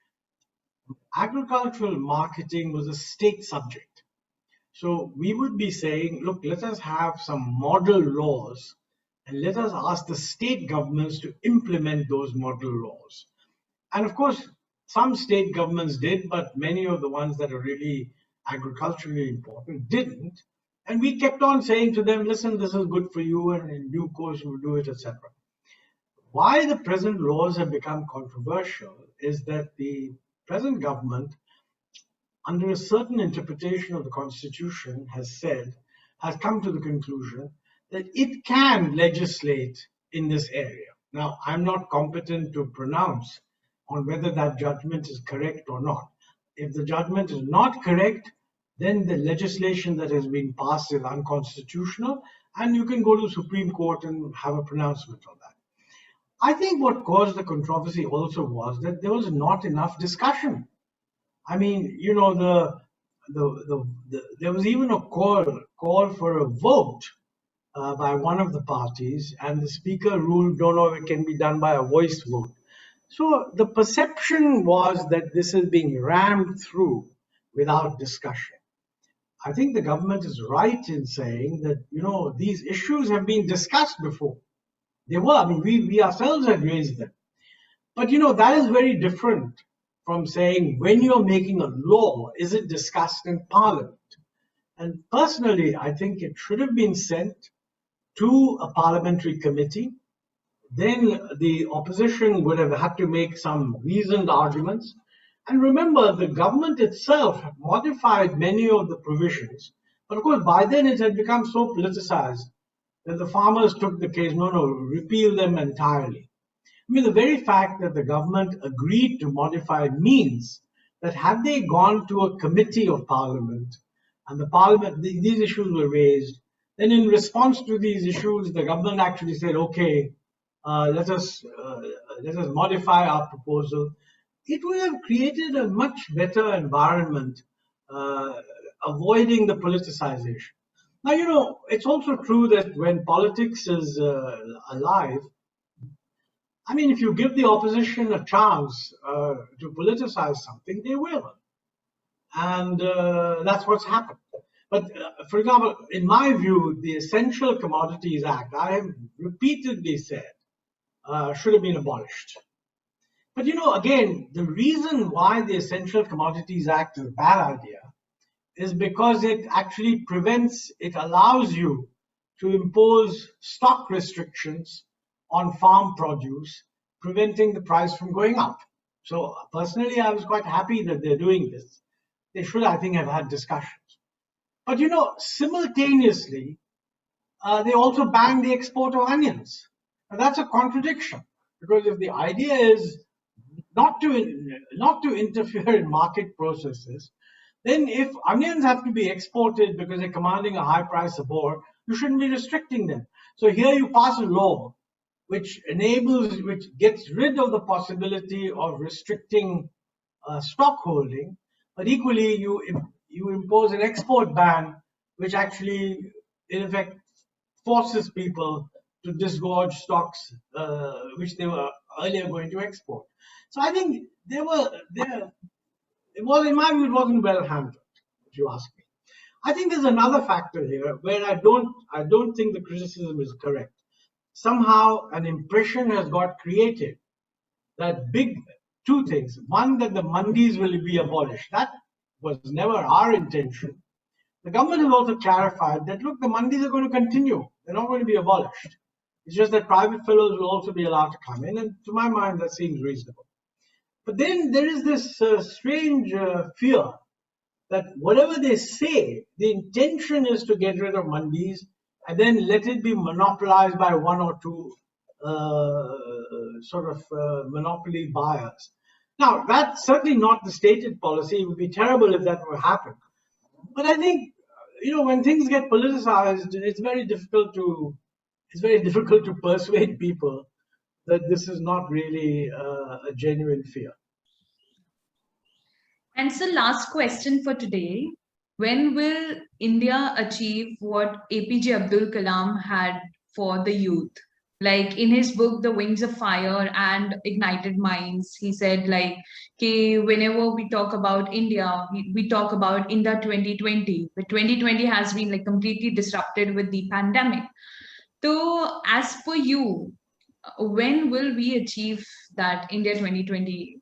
agricultural marketing was a state subject. So we would be saying, look, let us have some model laws and let us ask the state governments to implement those model laws. And of course, some state governments did, but many of the ones that are really agriculturally important didn't. And we kept on saying to them, listen, this is good for you, and in due course we'll do it, etc. Why the present laws have become controversial is that the present government, under a certain interpretation of the Constitution, has come to the conclusion that it can legislate in this area. Now, I'm not competent to pronounce on whether that judgment is correct or not. If the judgment is not correct, then the legislation that has been passed is unconstitutional, and you can go to the Supreme Court and have a pronouncement on that. I think what caused the controversy also was that there was not enough discussion. I mean, there was even a call for a vote by one of the parties, and the speaker ruled, no, it can be done by a voice vote. So the perception was that this is being rammed through without discussion. I think the government is right in saying that, these issues have been discussed before. They were, I mean, we ourselves had raised them. But, that is very different from saying when you're making a law, is it discussed in Parliament? And personally, I think it should have been sent to a parliamentary committee. Then the opposition would have had to make some reasoned arguments. And remember, the government itself modified many of the provisions. But of course, by then it had become so politicized that the farmers took the case, no, repeal them entirely. I mean, the very fact that the government agreed to modify means that had they gone to a committee of parliament and the parliament, these issues were raised, then in response to these issues, the government actually said, okay, let us modify our proposal. It would have created a much better environment, avoiding the politicization. Now, it's also true that when politics is alive, I mean, if you give the opposition a chance to politicize something, they will. And that's what's happened. But for example, in my view, the Essential Commodities Act, I have repeatedly said, should have been abolished. But again, the reason why the Essential Commodities Act is a bad idea is because it actually allows you to impose stock restrictions on farm produce, preventing the price from going up. So personally, I was quite happy that they're doing this. They should, I think, have had discussions. But simultaneously, they also banned the export of onions. Now that's a contradiction, because if the idea is not to interfere in market processes, then if onions have to be exported because they're commanding a high price abroad, you shouldn't be restricting them. So here you pass a law which gets rid of the possibility of restricting stock holding, but equally you you impose an export ban, which actually, in effect, forces people to disgorge stocks which they were earlier going to export. So I think it was, in my view, it wasn't well handled, if you ask me. I think there's another factor here where I don't think the criticism is correct. Somehow an impression has got created that two things. One, that the mandis will be abolished. That was never our intention. The government has also clarified that, look, the mandis are going to continue. They're not going to be abolished. It's just that private fellows will also be allowed to come in. And to my mind, that seems reasonable. But then there is this strange fear that whatever they say, the intention is to get rid of mandis and then let it be monopolized by one or two monopoly buyers. Now, that's certainly not the stated policy. It would be terrible if that were to happen. But I think, when things get politicized, it's very difficult to persuade people that this is not really a genuine fear. And so, last question for today. When will India achieve what APJ Abdul Kalam had for the youth? Like in his book, The Wings of Fire and Ignited Minds, he said, like, okay, whenever we talk about India, we talk about India 2020. But 2020 has been like completely disrupted with the pandemic. So, as for you, when will we achieve that India 2020?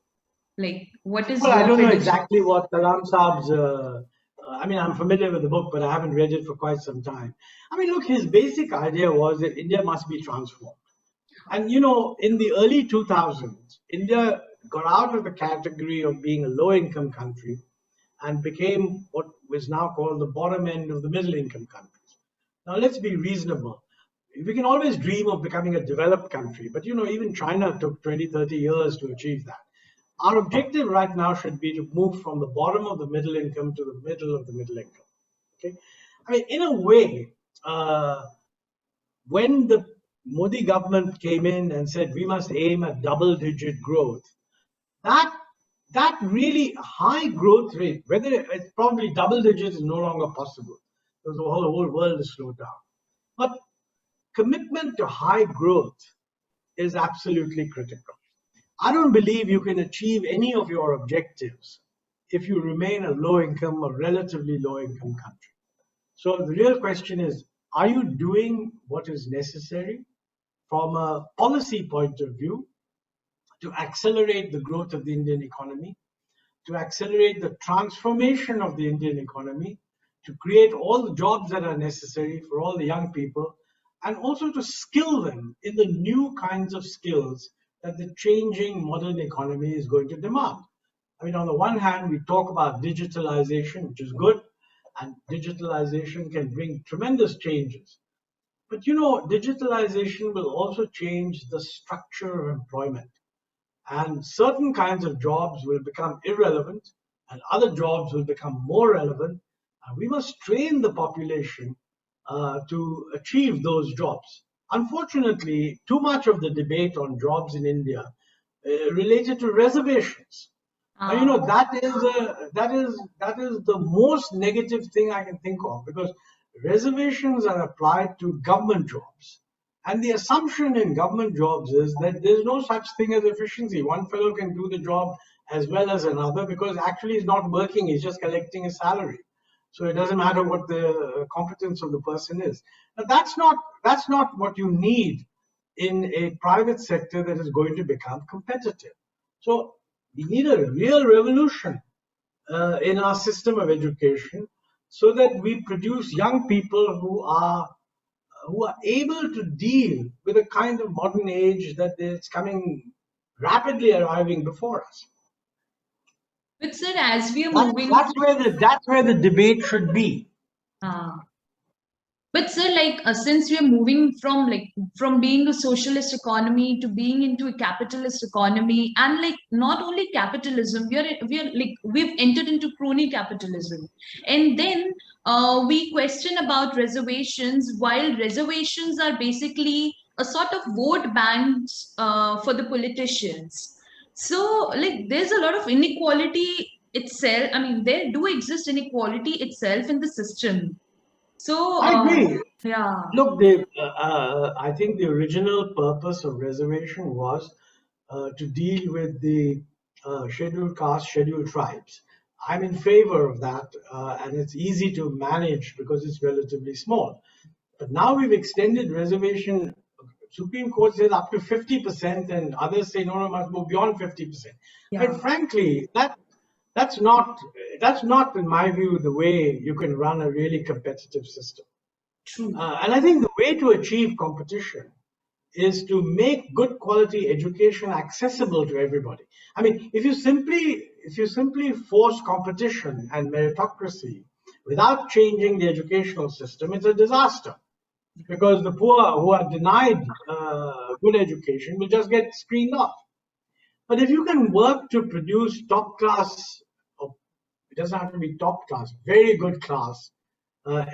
Like, what is Well, your I don't know prediction? exactly what Kalam Saab's, I'm familiar with the book, but I haven't read it for quite some time. Look, his basic idea was that India must be transformed. And, in the early 2000s, India got out of the category of being a low-income country and became what was now called the bottom end of the middle-income countries. Now, let's be reasonable. We can always dream of becoming a developed country, but, even China took 20, 30 years to achieve that. Our objective right now should be to move from the bottom of the middle income to the middle of the middle income. Okay, in a way, when the Modi government came in and said we must aim at double-digit growth, that really high growth rate, whether it's probably double digits, is no longer possible because the whole world is slowed down. But commitment to high growth is absolutely critical. I don't believe you can achieve any of your objectives if you remain a low-income or relatively low-income country. So the real question is, are you doing what is necessary from a policy point of view to accelerate the growth of the Indian economy, to accelerate the transformation of the Indian economy, to create all the jobs that are necessary for all the young people, and also to skill them in the new kinds of skills that the changing modern economy is going to demand. On the one hand, we talk about digitalization, which is good, and digitalization can bring tremendous changes. But digitalization will also change the structure of employment. And certain kinds of jobs will become irrelevant, and other jobs will become more relevant. And we must train the population to achieve those jobs. Unfortunately, too much of the debate on jobs in India related to reservations. That is the most negative thing I can think of, because reservations are applied to government jobs. And the assumption in government jobs is that there's no such thing as efficiency. One fellow can do the job as well as another because actually he's not working, he's just collecting a salary. So it doesn't matter what the competence of the person is. Now that's not what you need in a private sector that is going to become competitive. So we need a real revolution in our system of education so that we produce young people who are able to deal with a kind of modern age that is coming rapidly arriving before us. But sir, as we are moving, that's where the debate should be. But sir, since we are moving from being a socialist economy to being into a capitalist economy, and not only capitalism, we've entered into crony capitalism, and then we question about reservations, while reservations are basically a sort of vote banks for the politicians. So there's a lot of inequality itself, I mean, there do exist inequality itself in the system. So, I agree. yeah. Look, I think the original purpose of reservation was to deal with the scheduled caste, scheduled tribes. I'm in favor of that, and it's easy to manage because it's relatively small. But now we've extended reservation. Supreme Court says up to 50%, and others say no, must go beyond 50%. Yeah. And frankly, that's not, in my view, the way you can run a really competitive system. True. And I think the way to achieve competition is to make good quality education accessible to everybody. I mean, if you simply force competition and meritocracy without changing the educational system, it's a disaster. Because the poor who are denied good education will just get screened off. But if you can work to produce top class, or it doesn't have to be top class, very good class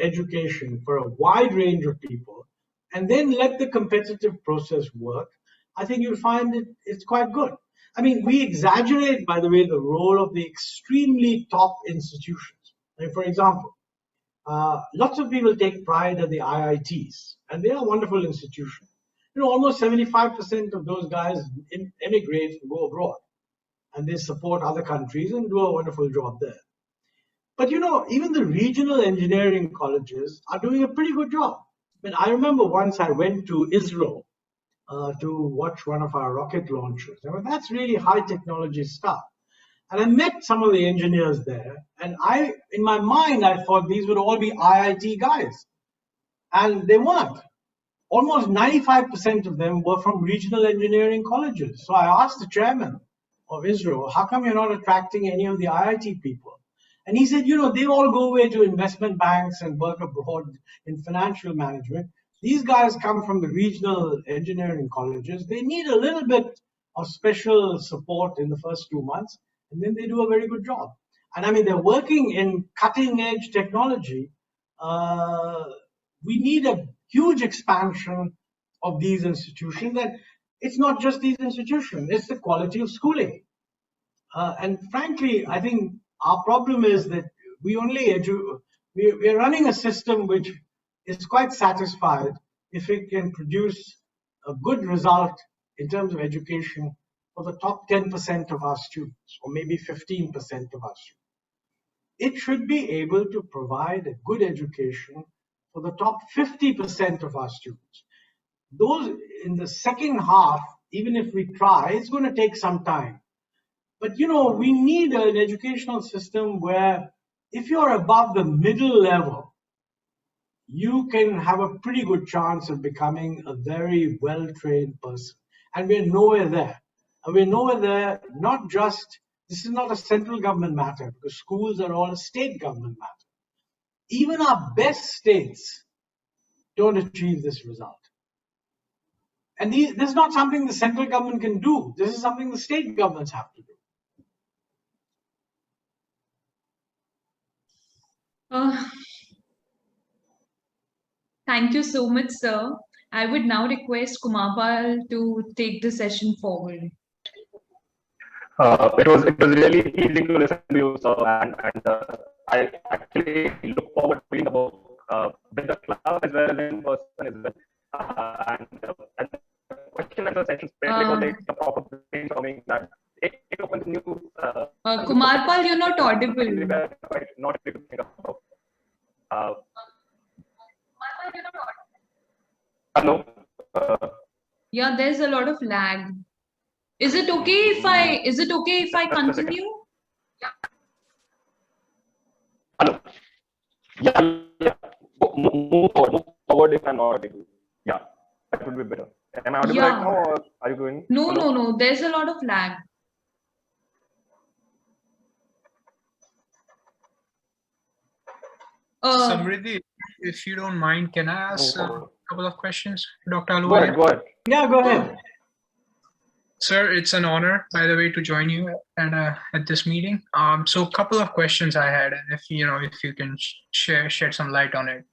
education for a wide range of people, and then let the competitive process work, I think you'll find it's quite good. I mean, we exaggerate, by the way, the role of the extremely top institutions. I mean, for example, lots of people take pride at the IITs, and they are wonderful institutions. Almost 75% of those guys emigrate and go abroad, and they support other countries and do a wonderful job there. But even the regional engineering colleges are doing a pretty good job. I mean, I remember once I went to Israel to watch one of our rocket launches. I mean, that's really high technology stuff. And I met some of the engineers there, and in my mind, I thought these would all be IIT guys. And they weren't. Almost 95% of them were from regional engineering colleges. So I asked the chairman of Israel, how come you're not attracting any of the IIT people? And he said, they all go away to investment banks and work abroad in financial management. These guys come from the regional engineering colleges. They need a little bit of special support in the first 2 months, and then they do a very good job. And I mean, they're working in cutting edge technology. We need a huge expansion of these institutions. And it's not just these institutions, it's the quality of schooling. And frankly, I think our problem is that we are running a system which is quite satisfied if it can produce a good result in terms of education for the top 10% of our students, or maybe 15% of our students. It should be able to provide a good education for the top 50% of our students. Those in the second half, even if we try, it's going to take some time. But we need an educational system where if you're above the middle level, you can have a pretty good chance of becoming a very well-trained person. And we're nowhere there. And we're nowhere there, not just, this is not a central government matter, because schools are all a state government matter. Even our best states don't achieve this result. And this is not something the central government can do. This is something the state governments have to do. Thank you so much, sir. I would now request Kumarpal to take the session forward. It was really pleasing to listen to you, sir, and I actually look forward to reading the book with the club as well as in person as well. And the question answer section basically takes the proper brainstorming that it opens new. Kumarpal, you're not audible. Not able to think about. Hello. Yeah, there's a lot of lag. Is it okay if I continue? Hello. Yeah. Move forward if I'm not able. Yeah, that would be better. Am I audible right now, or are you going? No. There's a lot of lag. Samriddhi, if you don't mind, can I ask a couple of questions, Dr. Ahluwalia? Go ahead. Yeah, go ahead. Sir, it's an honor, by the way, to join you at this meeting. So a couple of questions I had, and if you can shed some light on it.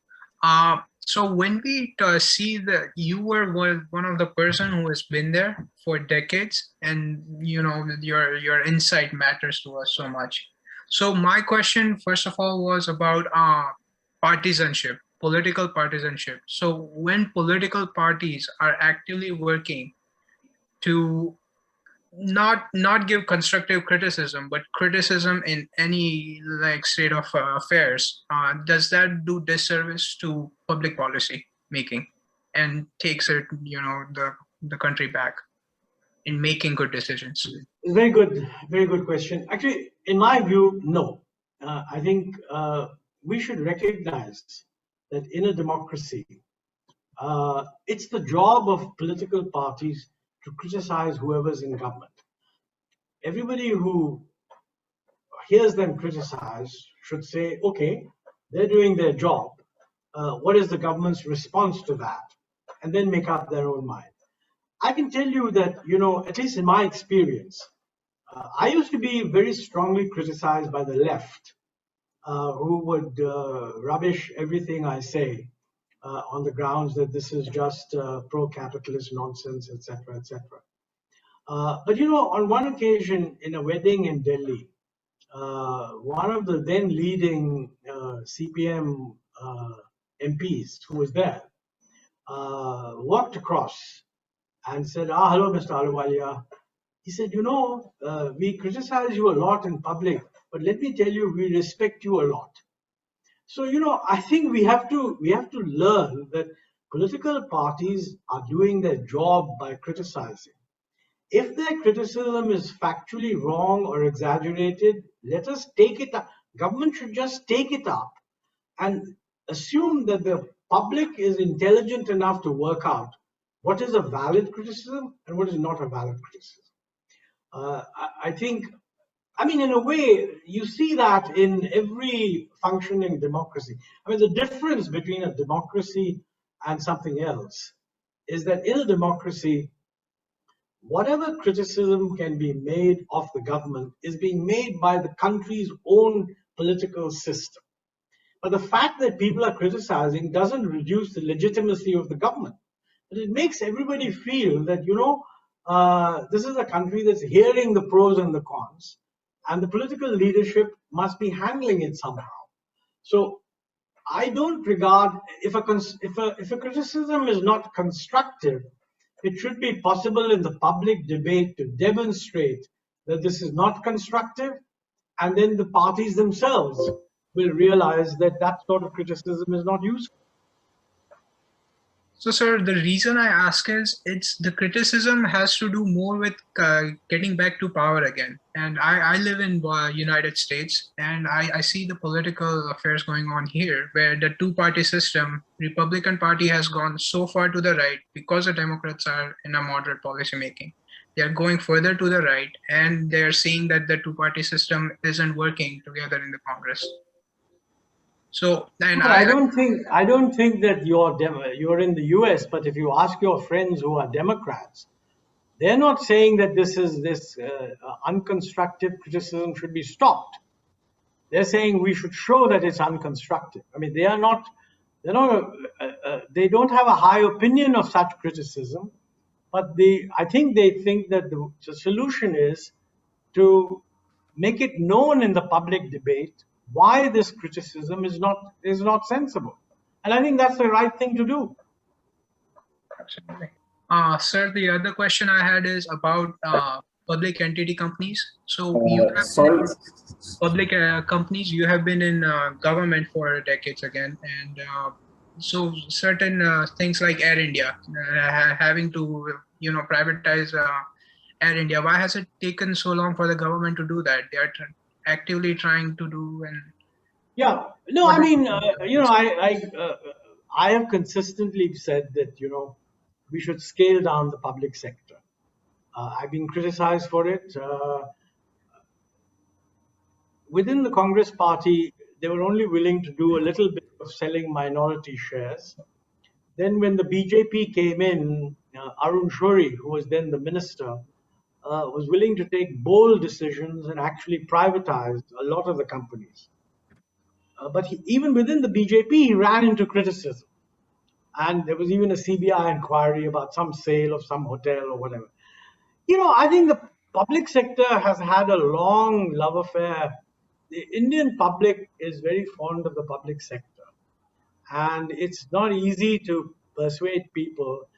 So when we see that you were one of the person who has been there for decades, and your insight matters to us so much. So my question, first of all, was about partisanship, political partisanship. So when political parties are actively working to not give constructive criticism, but criticism in any like state of affairs, does that do disservice to public policy making and takes it, the country back in making good decisions? Very good question. Actually, in my view, no. I think we should recognize that in a democracy, it's the job of political parties to criticize whoever's in government. Everybody who hears them criticize should say, okay, they're doing their job. What is the government's response to that? And then make up their own mind. I can tell you that, at least in my experience, I used to be very strongly criticized by the left, who would rubbish everything I say on the grounds that this is just pro-capitalist nonsense, etc., etc. But on one occasion in a wedding in Delhi, one of the then leading CPM MPs who was there walked across and said, hello, Mr. Ahluwalia. He said, we criticize you a lot in public, but let me tell you, we respect you a lot. So, I think we have to learn that political parties are doing their job by criticizing. If their criticism is factually wrong or exaggerated, let us take it up. Government should just take it up and assume that the public is intelligent enough to work out what is a valid criticism and what is not a valid criticism. I think, in a way, you see that in every functioning democracy. The difference between a democracy and something else is that in a democracy, whatever criticism can be made of the government is being made by the country's own political system. But the fact that people are criticizing doesn't reduce the legitimacy of the government. But it makes everybody feel that, this is a country that's hearing the pros and the cons, and the political leadership must be handling it somehow. So I don't regard, if a criticism is not constructive, it should be possible in the public debate to demonstrate that this is not constructive, and then the parties themselves will realize that that sort of criticism is not useful. So, sir, the reason I ask is the criticism has to do more with getting back to power again. And I live in United States, and I see the political affairs going on here, where the two-party system, Republican Party has gone so far to the right because the Democrats are in a moderate policy making. They are going further to the right, and they're seeing that the two-party system isn't working together in the Congress. So, and I don't think that you're in the US, but if you ask your friends who are Democrats, they're not saying that this unconstructive criticism should be stopped. They're saying we should show that it's unconstructive. They don't have a high opinion of such criticism, but I think they think that the solution is to make it known in the public debate why this criticism is not sensible. And I think that's the right thing to do. Absolutely. Sir, the other question I had is about public entity companies. So you have public companies, you have been in government for decades again. And so certain things like Air India, having to, privatize Air India. Why has it taken so long for the government to do that? They are actively trying to do. And yeah, no, I have consistently said that we should scale down the public sector. I've been criticized for it. Within the Congress party, they were only willing to do a little bit of selling minority shares. Then when the BJP came in, Arun Shri, who was then the minister, was willing to take bold decisions and actually privatize a lot of the companies. But even within the BJP, he ran into criticism. And there was even a CBI inquiry about some sale of some hotel or whatever. I think the public sector has had a long love affair the Indian public is very fond of the public sector, and it's not easy to persuade people.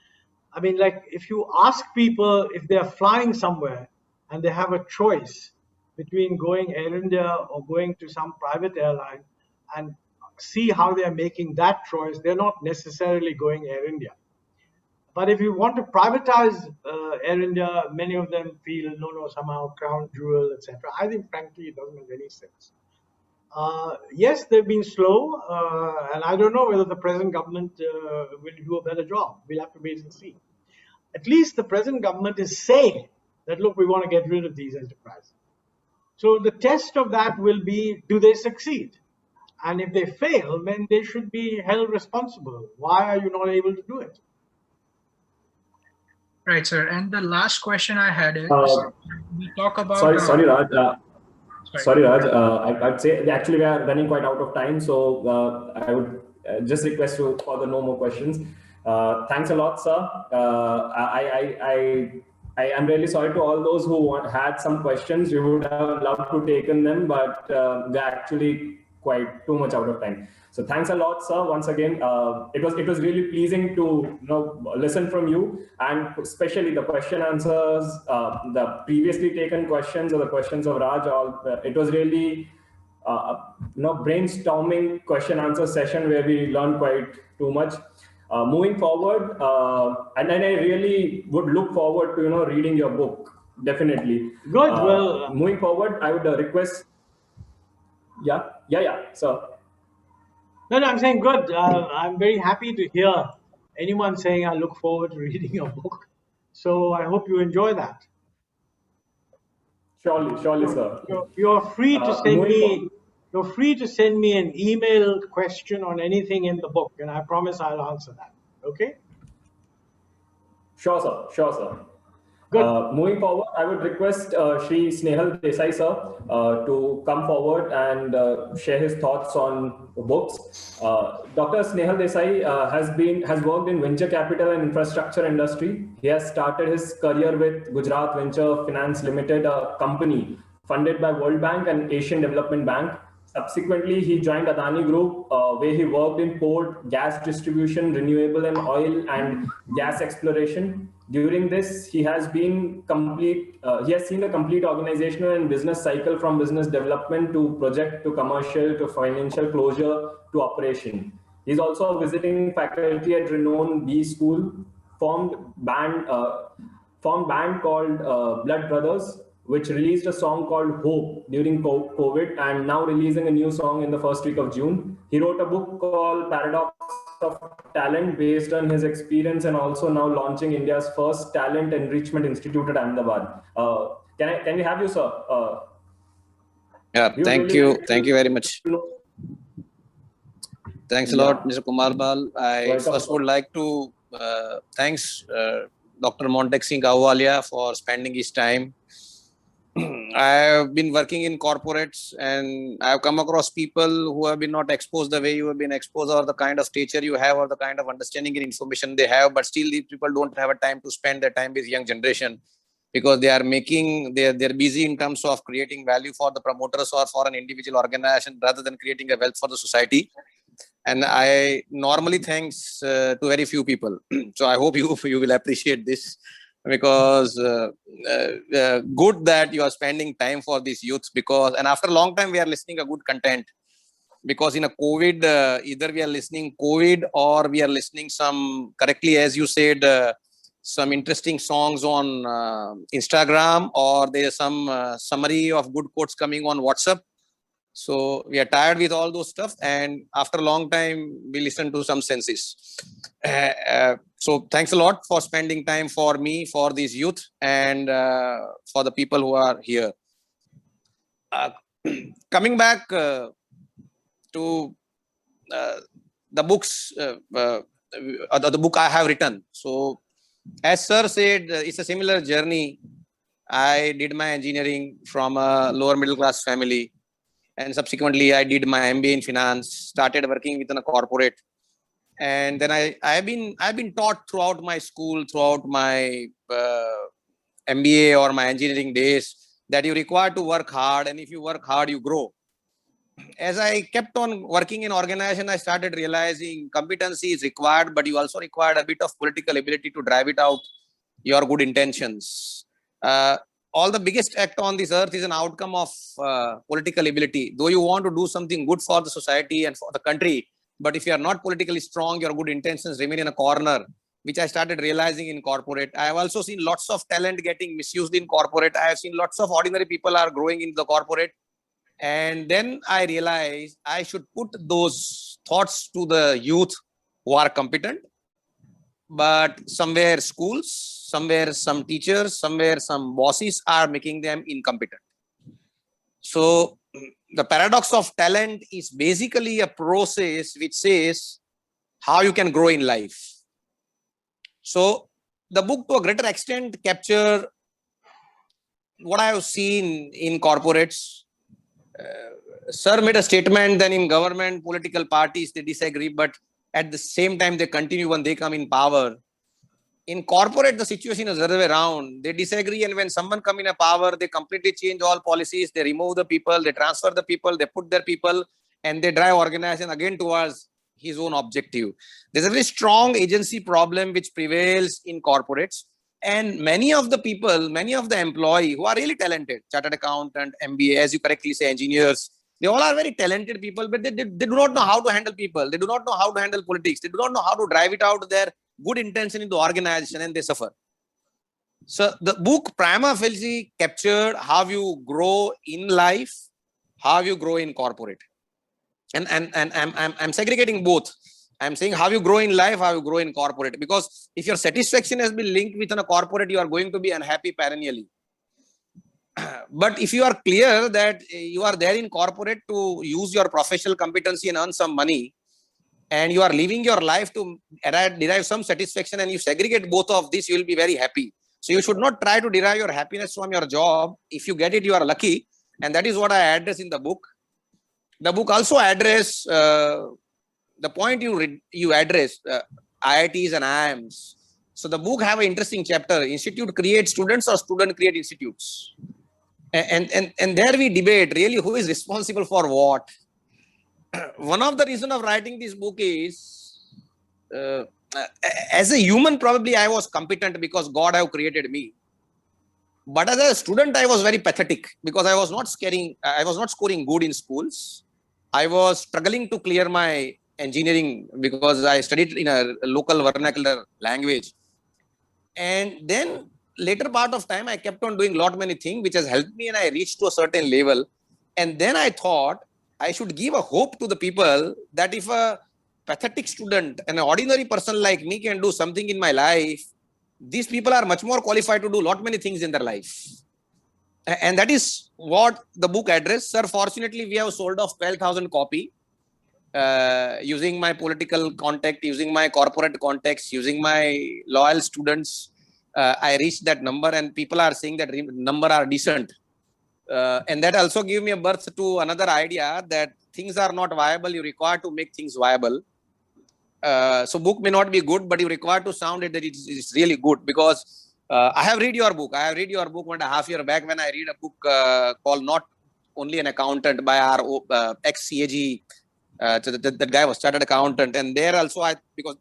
I mean, like if you ask people if they're flying somewhere and they have a choice between going Air India or going to some private airline, and see how they're making that choice, they're not necessarily going Air India. But if you want to privatize Air India, many of them feel no, somehow crown jewel, etc. I think, frankly, it doesn't make any sense. Yes, they've been slow, and I don't know whether the present government will do a better job. We'll have to wait and see. At least the present government is saying that, look, we want to get rid of these enterprises. So the test of that will be, do they succeed? And if they fail, then they should be held responsible. Why are you not able to do it? Right, sir. And the last question I had is, we talk about... Sorry, Raj. Sorry, Raj. I'd say actually we are running quite out of time, so I would just request you for the no more questions. Thanks a lot, sir. I am really sorry to all those who had some questions. We would have loved to taken them, but they're actually quite too much out of time. So thanks a lot, sir. Once again, it was really pleasing to listen from you, and especially the question answers, the previously taken questions or the questions of Raj. It was really brainstorming question answer session where we learned quite too much. Moving forward, and then I really would look forward to reading your book, definitely. Good. Well, moving forward, I would request. Yeah. So. No, I'm saying good. I'm very happy to hear anyone saying I look forward to reading your book. So I hope you enjoy that. Surely, sir. You're free to send me. You're free to send me an email question on anything in the book, and I promise I'll answer that. Okay? Sure, sir. Good. Moving forward, I would request Shri Snehal Desai, sir, to come forward and share his thoughts on books. Dr. Snehal Desai has worked in venture capital and infrastructure industry. He has started his career with Gujarat Venture Finance Limited, a company funded by World Bank and Asian Development Bank. Subsequently, he joined Adani Group, where he worked in port, gas distribution, renewable and oil and gas exploration. During this, he has seen the complete organizational and business cycle from business development to project to commercial to financial closure to operation. He's also a visiting faculty at renowned B School, formed band called Blood Brothers, which released a song called Hope during COVID, and now releasing a new song in the first week of June. He wrote a book called Paradox of Talent based on his experience, and also now launching India's first talent enrichment institute at Ahluwalia. Can we have you, sir? Yeah, thank you very much. Thanks a lot, Mr. Kumar Bal. I first would like to thanks Dr. Montek Singh Ahluwalia for spending his time. I have been working in corporates, and I have come across people who have been not exposed the way you have been exposed, or the kind of stature you have, or the kind of understanding and information they have, but still these people don't have a time to spend their time with young generation, because they are they're busy in terms of creating value for the promoters or for an individual organization rather than creating a wealth for the society. And I normally thanks to very few people. So I hope you will appreciate this, because good that you are spending time for these youths, because, and after a long time we are listening a good content, because in a COVID, either we are listening COVID or we are listening some, correctly as you said, some interesting songs on Instagram, or there is some summary of good quotes coming on WhatsApp. So we are tired with all those stuff, and after a long time we listen to some senses. So thanks a lot for spending time for me, for these youth, and for the people who are here. Coming back to the books, the book I have written. So as sir said, it's a similar journey. I did my engineering from a lower middle class family, and subsequently I did my MBA in finance, started working within a corporate. And then I've been taught throughout my school, throughout my MBA or my engineering days, that you require to work hard, and if you work hard, you grow. as I kept on working in organization, I started realizing competency is required, but you also require a bit of political ability to drive it out, your good intentions. All the biggest act on this earth is an outcome of political ability. Though you want to do something good for the society and for the country, but if you are not politically strong, your good intentions remain in a corner, which I started realizing in corporate. I have also seen lots of talent getting misused in corporate. I have seen lots of ordinary people are growing in the corporate. And then I realized I should put those thoughts to the youth who are competent, but somewhere schools, somewhere some teachers, somewhere some bosses are making them incompetent. So the paradox of talent is basically a process which says how you can grow in life. So the book to a greater extent capture what I have seen in corporates. Sir made a statement that in government, political parties, they disagree, but at the same time, they continue when they come in power. In corporate, the situation is the other way around. They disagree, and when someone come in a power, they completely change all policies. They remove the people, they transfer the people, they put their people, and they drive organization again towards his own objective. There's a very strong agency problem which prevails in corporates. And many of the people, many of the employees who are really talented, chartered accountant, MBA, as you correctly say, engineers, they all are very talented people, but they do not know how to handle people. They do not know how to handle politics. They do not know how to drive it out their good intention into organization, and they suffer. So the book prima facie captured how you grow in life, how you grow in corporate. And I'm segregating both. I'm saying how you grow in life, how you grow in corporate. Because if your satisfaction has been linked with a corporate, you are going to be unhappy perennially. But if you are clear that you are there in corporate to use your professional competency and earn some money, and you are living your life to derive some satisfaction, and you segregate both of this, you will be very happy. So you should not try to derive your happiness from your job. If you get it, you are lucky. And that is what I address in the book. The book also address the point you address, IITs and IIMs. So the book have an interesting chapter. Institute create students or student create institutes. And there we debate really who is responsible for what. One of the reasons of writing this book is, as a human, probably I was competent because God have created me. But as a student, I was very pathetic because I was not scoring good in schools. I was struggling to clear my engineering because I studied in a local vernacular language. And then later part of time, I kept on doing many things, which has helped me, and I reached to a certain level. And then I thought I should give a hope to the people that if a pathetic student, an ordinary person like me can do something in my life, these people are much more qualified to do many things in their life. And that is what the book addressed. Sir, fortunately, we have sold off 12,000 copies. Using my political contact, using my corporate contacts, using my loyal students, I reached that number, and people are saying that number are decent. And that also gave me a birth to another idea that things are not viable. You require to make things viable. So book may not be good, but you require to sound it that it's really good, because I have read your book. I have read your book 1.5 years back when I read a book called Not Only an Accountant by our ex-CAG. That guy was chartered accountant, and there also because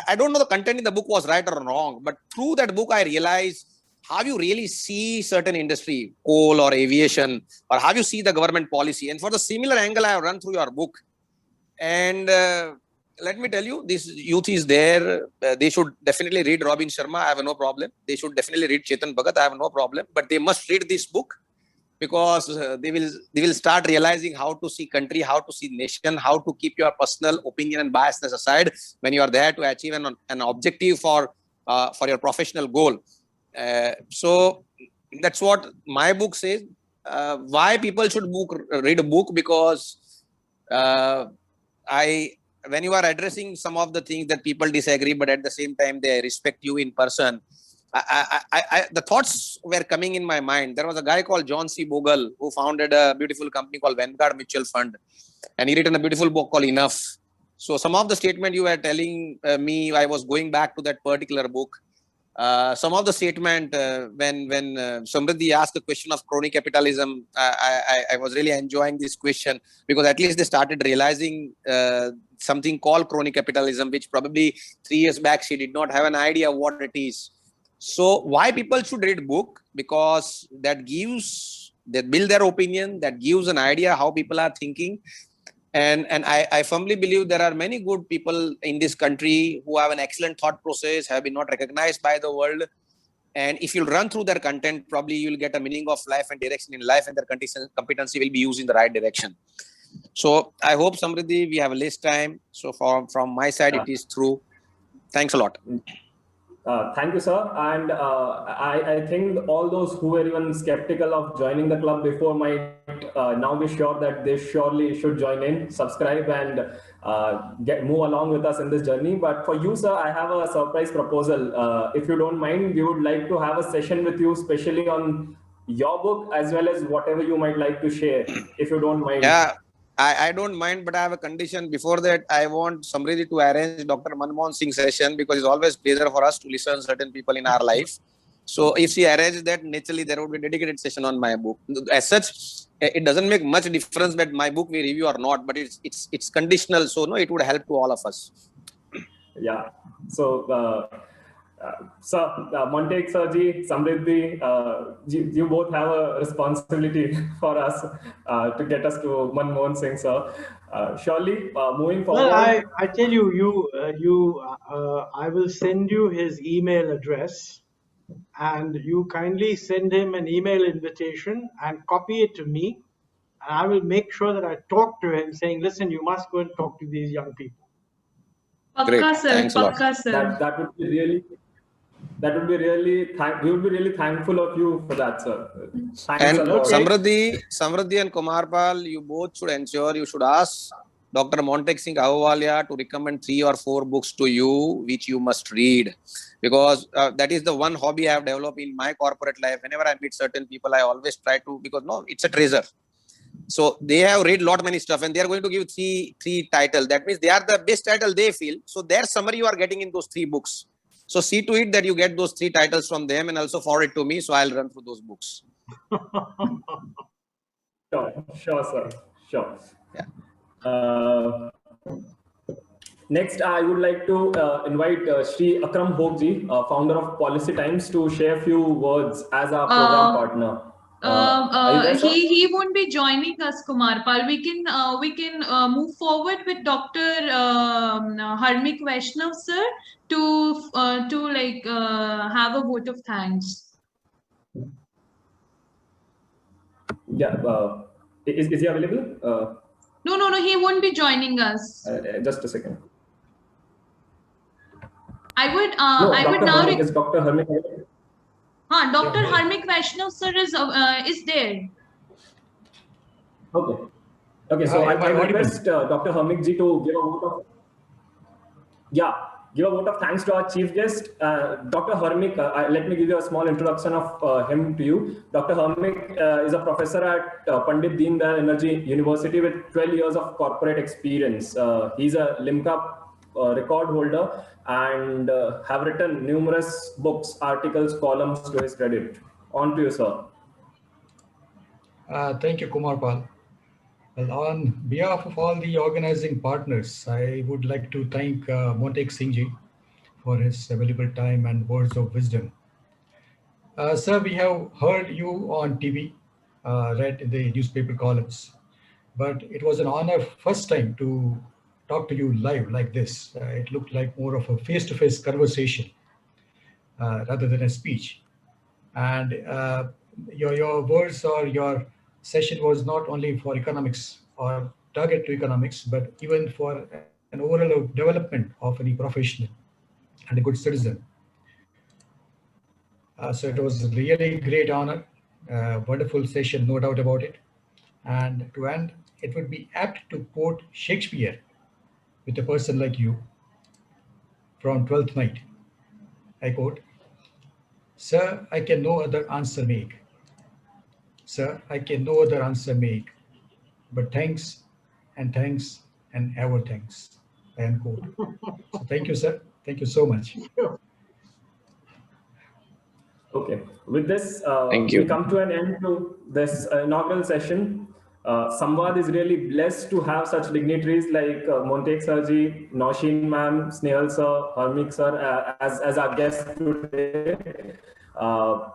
I don't know the content in the book was right or wrong, but through that book I realized how you really see certain industry, coal or aviation, or how you see the government policy. And for the similar angle, I have run through your book. And let me tell you, this youth is there. They should definitely read Robin Sharma. I have no problem. They should definitely read Chetan Bhagat. I have no problem. But they must read this book, because they will start realizing how to see country, how to see nation, how to keep your personal opinion and biasness aside when you are there to achieve an objective for your professional goal. So that's what my book says. Why people should read a book, because when you are addressing some of the things that people disagree, but at the same time they respect you in person, the thoughts were coming in my mind. There was a guy called John C. Bogle who founded a beautiful company called Vanguard Mutual Fund, and he written a beautiful book called Enough. So some of the statement you were telling me, I was going back to that particular book. some of the statement when Samriddhi asked the question of crony capitalism, I was really enjoying this question, because at least they started realizing something called crony capitalism, which probably 3 years back she did not have an idea what it is. So why people should read book? Because that build their opinion, that gives an idea how people are thinking. And I firmly believe there are many good people in this country who have an excellent thought process, have been not recognized by the world. And if you run through their content, probably you'll get a meaning of life and direction in life, and their competency will be used in the right direction. So I hope, Samriddhi, we have less time. So from my side, it is through. Thanks a lot. Thank you, sir. And I think all those who were even skeptical of joining the club before might now be sure that they surely should join in, subscribe, and move along with us in this journey. But for you, sir, I have a surprise proposal. If you don't mind, we would like to have a session with you, especially on your book, as well as whatever you might like to share, if you don't mind. Yeah. I don't mind, but I have a condition. Before that, I want somebody to arrange Dr. Manmohan Singh session, because it's always pleasure for us to listen to certain people in our life. So if she arranges that, naturally there would be a dedicated session on my book. As such, it doesn't make much difference that my book we review or not, but it's conditional. So no, it would help to all of us. Yeah. So. Montek Sirji, Samriddhi, you both have a responsibility for us to get us to Manmohan Singh, sir. Surely, moving forward. Well, I tell you, I will send you his email address, and you kindly send him an email invitation and copy it to me, and I will make sure that I talk to him, saying, "Listen, you must go and talk to these young people." Pakka, sir. Thanks a lot. Pakka, sir. That would be really. We would be really thankful of you for that, sir. Thanks and a lot. Samriddhi and Kumarpal, you both should ensure you should ask Dr. Montek Singh Ahluwalia to recommend 3 or 4 books to you, which you must read, because that is the one hobby I have developed in my corporate life. Whenever I meet certain people, I always try to, because no, it's a treasure. So they have read many stuff, and they are going to give three titles. That means they are the best title they feel. So their summary you are getting in those 3 books. So see to it that you get those 3 titles from them, and also forward it to me, so I'll run through those books. Sure, sir. Sure. Yeah. Next, I would like to invite Shri Akram Bhogji, founder of Policy Times, to share a few words as our program partner. He won't be joining us, Kumarpal. We can move forward with Dr. Harmik Vaishnav, sir, to have a vote of thanks. Yeah, is he available? No, he won't be joining us. Just a second. I would now. Is Dr. Harmik available? Dr. Harmik Vaishnav, sir, is there. Okay. So I request Dr. Harmik ji to give a vote of thanks to our chief guest, Dr. Harmik. Let me give you a small introduction of him to you. Dr. Harmik is a professor at Pandit Deen Dayal Energy University with 12 years of corporate experience. He's a Limca record holder and have written numerous books, articles, columns to his credit. On to you, sir. Thank you, Kumarpal. Well, on behalf of all the organizing partners, I would like to thank Montek Singh ji for his valuable time and words of wisdom. Sir, we have heard you on TV, read the newspaper columns, but it was an honor first time to talk to you live like this. It looked like more of a face-to-face conversation rather than a speech. And your words or your session was not only for economics or target to economics, but even for an overall development of any professional and a good citizen. So it was a really great honor, wonderful session, no doubt about it. And to end, it would be apt to quote Shakespeare with a person like you from 12th Night. I quote, "Sir, I can no other answer make. Sir, I can no other answer make, but thanks and ever thanks." End quote. So thank you, sir. Thank you so much. Okay. With this, Thank you. we come to an end to this inaugural session. Samvaad is really blessed to have such dignitaries like Montek Sirji, Nausheen ma'am, Snehal sir, Harmik sir as our guests today.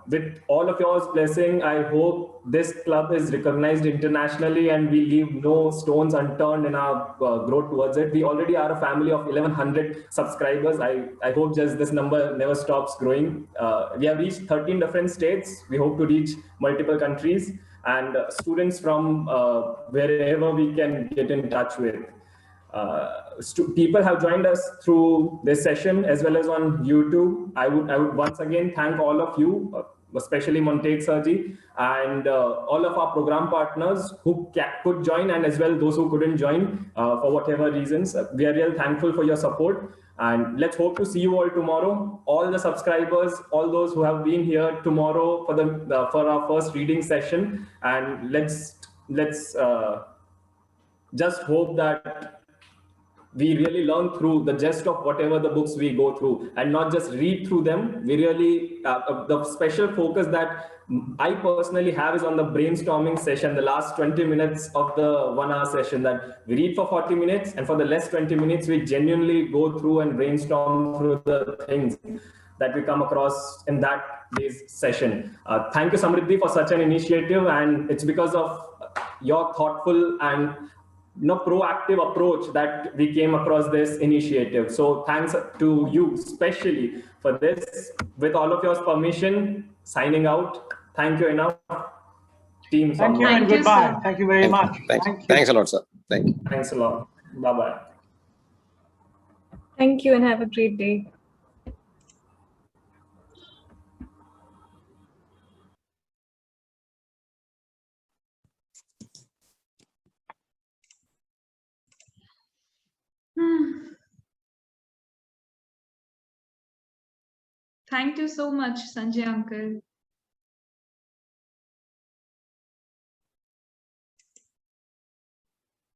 With all of yours blessing, I hope this club is recognized internationally and we leave no stones unturned in our growth towards it. We already are a family of 1100 subscribers. I hope just this number never stops growing. We have reached 13 different states. We hope to reach multiple countries and students from wherever we can get in touch with. People have joined us through this session as well as on YouTube. I would once again thank all of you, especially Montek Sirji and all of our program partners who could join and as well those who couldn't join for whatever reasons. We are real thankful for your support and let's hope to see you all tomorrow. All the subscribers, all those who have been here tomorrow for our first reading session, and let's just hope that we really learn through the gist of whatever the books we go through and not just read through them. We really, the special focus that I personally have is on the brainstorming session, the last 20 minutes of the 1 hour session, that we read for 40 minutes and for the last 20 minutes, we genuinely go through and brainstorm through the things that we come across in that day's session. Thank you, Samriddhi, for such an initiative. And it's because of your thoughtful and proactive approach that we came across this initiative. So thanks to you especially for this. With all of your permission, signing out. Thank you enough. Team. Thank you and goodbye. Thank you very much. Thanks a lot, sir. Thank you. Thanks a lot. Bye-bye. Thank you and have a great day. Thank you so much, Sanjay uncle.